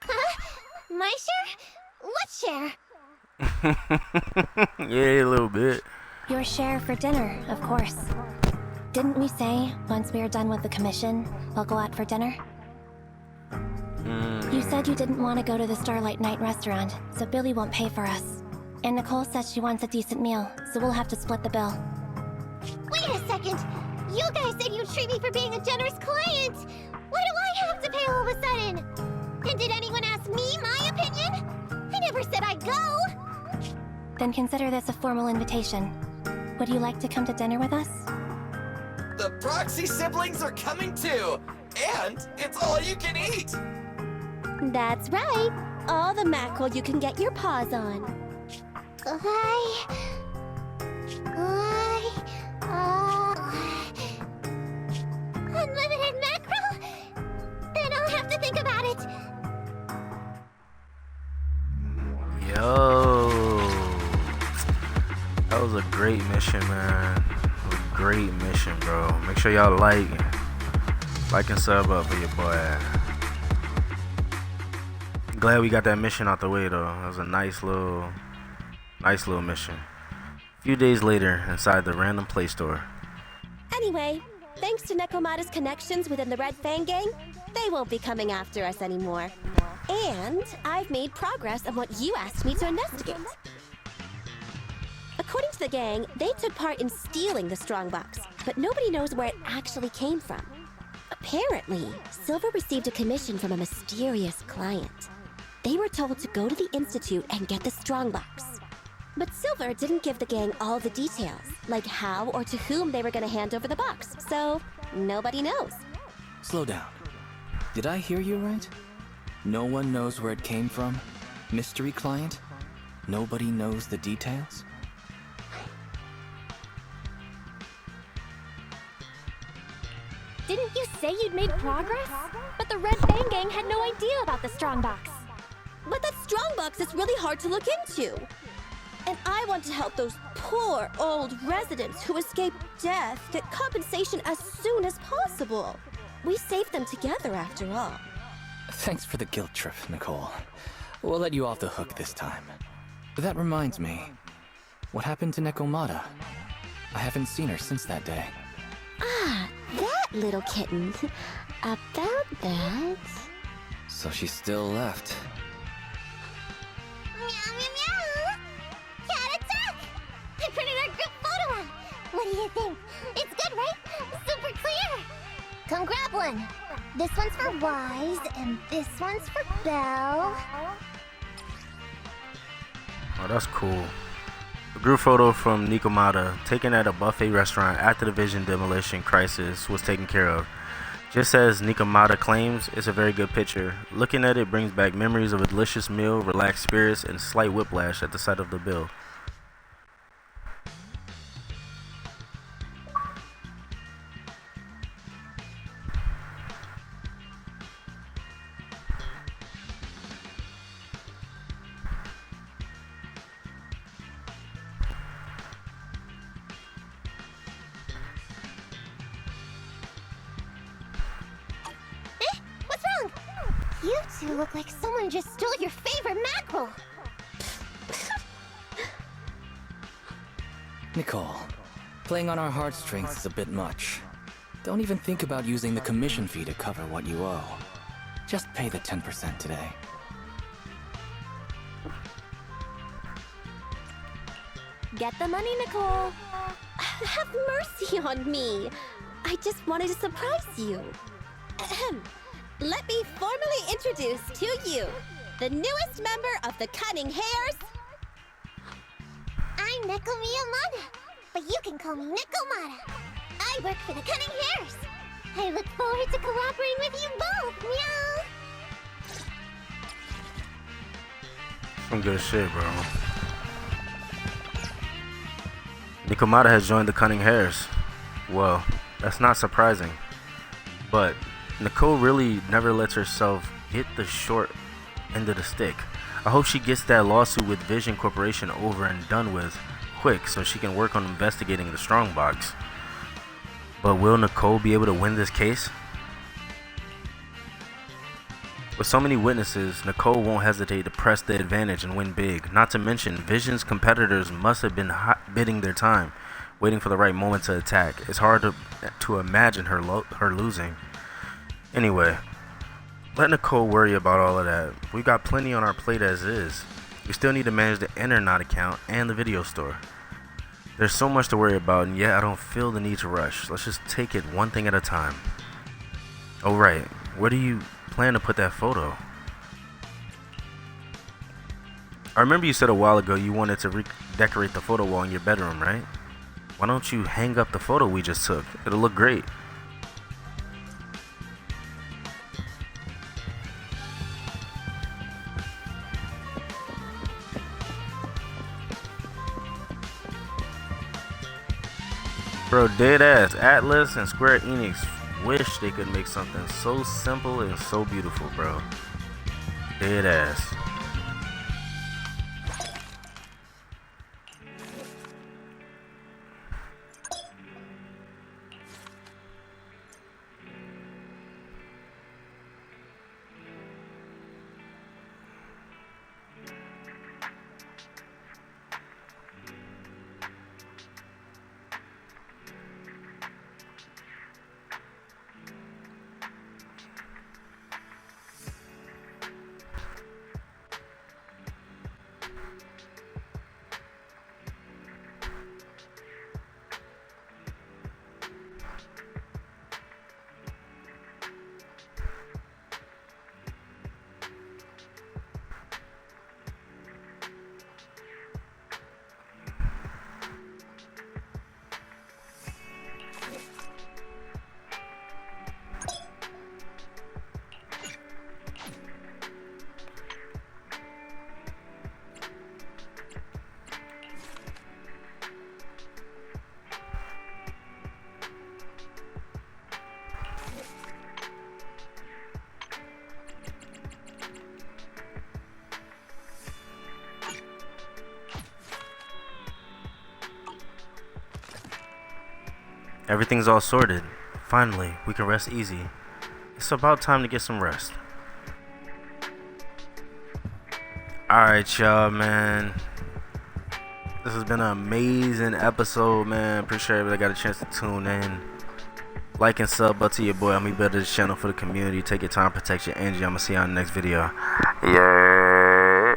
Speaker 8: Huh? My share? What share?
Speaker 1: Yeah, a little bit.
Speaker 7: Your share for dinner, of course. Didn't we say, once we are done with the commission, we'll go out for dinner? You said you didn't want to go to the Starlight Night restaurant, so Billy won't pay for us. And Nicole says she wants a decent meal, so we'll have to split the bill.
Speaker 8: Wait a second! You guys said you'd treat me for being a generous client! Why do I have to pay all of a sudden? And did anyone ask me my opinion? I never said I'd go!
Speaker 7: Then consider this a formal invitation. Would you like to come to dinner with us?
Speaker 6: The Proxy siblings are coming too! And it's all you can eat!
Speaker 7: That's right. All the mackerel you can get your paws on.
Speaker 8: Unlimited mackerel? Then I'll have to think about it.
Speaker 1: Yo. That was a great mission, man. A great mission, bro. Make sure y'all like and sub up for your boy. Glad we got that mission out the way though. That was a nice little mission. A few days later, inside the random Play Store.
Speaker 7: Anyway, thanks to Nekomata's connections within the Red Fang gang, they won't be coming after us anymore. And I've made progress on what you asked me to investigate. According to the gang, they took part in stealing the strongbox, but nobody knows where it actually came from. Apparently, Silver received a commission from a mysterious client. They were told to go to the Institute and get the strongbox. But Silver didn't give the gang all the details, like how or to whom they were going to hand over the box, so nobody knows.
Speaker 5: Slow down. Did I hear you right? No one knows where it came from? Mystery client? Nobody knows the details?
Speaker 4: Didn't you say you'd made progress? But the Red Fang gang had no idea about the strongbox.
Speaker 7: But that strongbox is really hard to look into. And I want to help those poor old residents who escaped death get compensation as soon as possible. We saved them together after all.
Speaker 5: Thanks for the guilt trip, Nicole. We'll let you off the hook this time. That reminds me. What happened to Nekomata? I haven't seen her since that day.
Speaker 7: Ah, that little kitten. About that...
Speaker 5: So she still left.
Speaker 8: Meow, meow, meow! Cat attack! I printed our group photo out! What do you think? It's good, right? Super clear! Come grab one. This one's for Wise, and this one's for Belle.
Speaker 1: Oh, that's cool. A group photo from Nekomata taken at a buffet restaurant after the Vision demolition crisis was taken care of. Just as Nekomata claims, it's a very good picture. Looking at it brings back memories of a delicious meal, relaxed spirits, and slight whiplash at the sight of the bill.
Speaker 8: What's wrong? You two look like someone just stole your favorite mackerel.
Speaker 5: Nicole, playing on our heartstrings is a bit much. Don't even think about using the commission fee to cover what you owe. Just pay the 10% today.
Speaker 7: Get the money, Nicole. Have mercy on me. I just wanted to surprise you. Ahem. Let me formally introduce to you the newest member of the Cunning Hares.
Speaker 8: I'm Neko Miyamada, but you can call me Nekomata. I work for the Cunning Hares. I look forward to cooperating with you both, meow.
Speaker 1: Some good shit, bro. Nekomata has joined the Cunning Hares. Well, that's not surprising. But Nicole really never lets herself get the short end of the stick. I hope she gets that lawsuit with Vision Corporation over and done with quick so she can work on investigating the strongbox. But will Nicole be able to win this case? With so many witnesses, Nicole won't hesitate to press the advantage and win big. Not to mention, Vision's competitors must have been bidding their time, waiting for the right moment to attack. It's hard to imagine her losing. Anyway, let Nicole worry about all of that. We've got plenty on our plate as is. We still need to manage the Internet account and the video store. There's so much to worry about, and yet I don't feel the need to rush. Let's just take it one thing at a time. Oh right, where do you plan to put that photo? I remember you said a while ago you wanted to redecorate the photo wall in your bedroom, right? Why don't you hang up the photo we just took? It'll look great. Bro, deadass, Atlas and Square Enix wish they could make something so simple and so beautiful, bro. Deadass. Everything's all sorted. Finally, we can rest easy. It's about time to get some rest. Alright, y'all, man. This has been an amazing episode, man. Appreciate everybody got a chance to tune in. Like and sub up to your boy. I'm gonna be better this channel for the community. Take your time, protect your energy. I'm gonna see you on the next video. Yeah.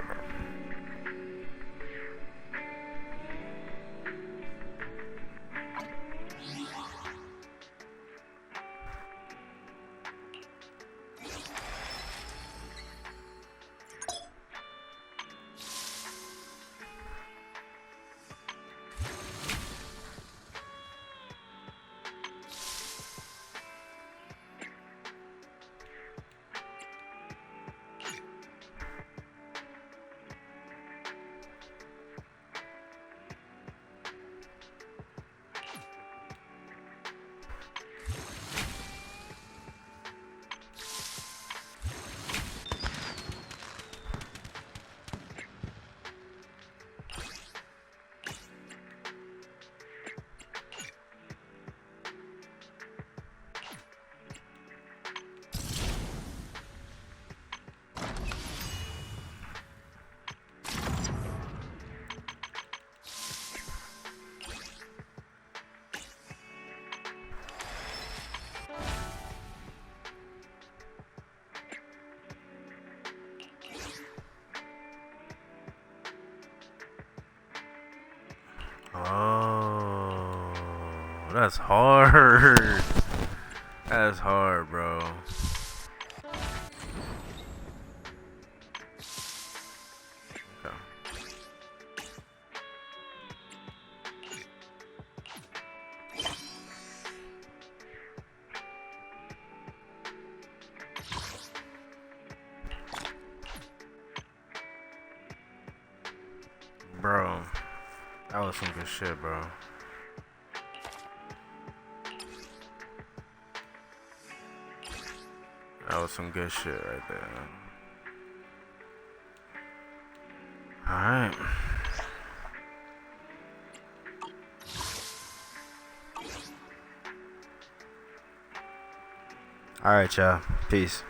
Speaker 1: Oh, that's hard. That's hard, bro. Okay. Bro, that was some good shit, bro. That was some good shit right there. Alright. Alright, y'all. Peace.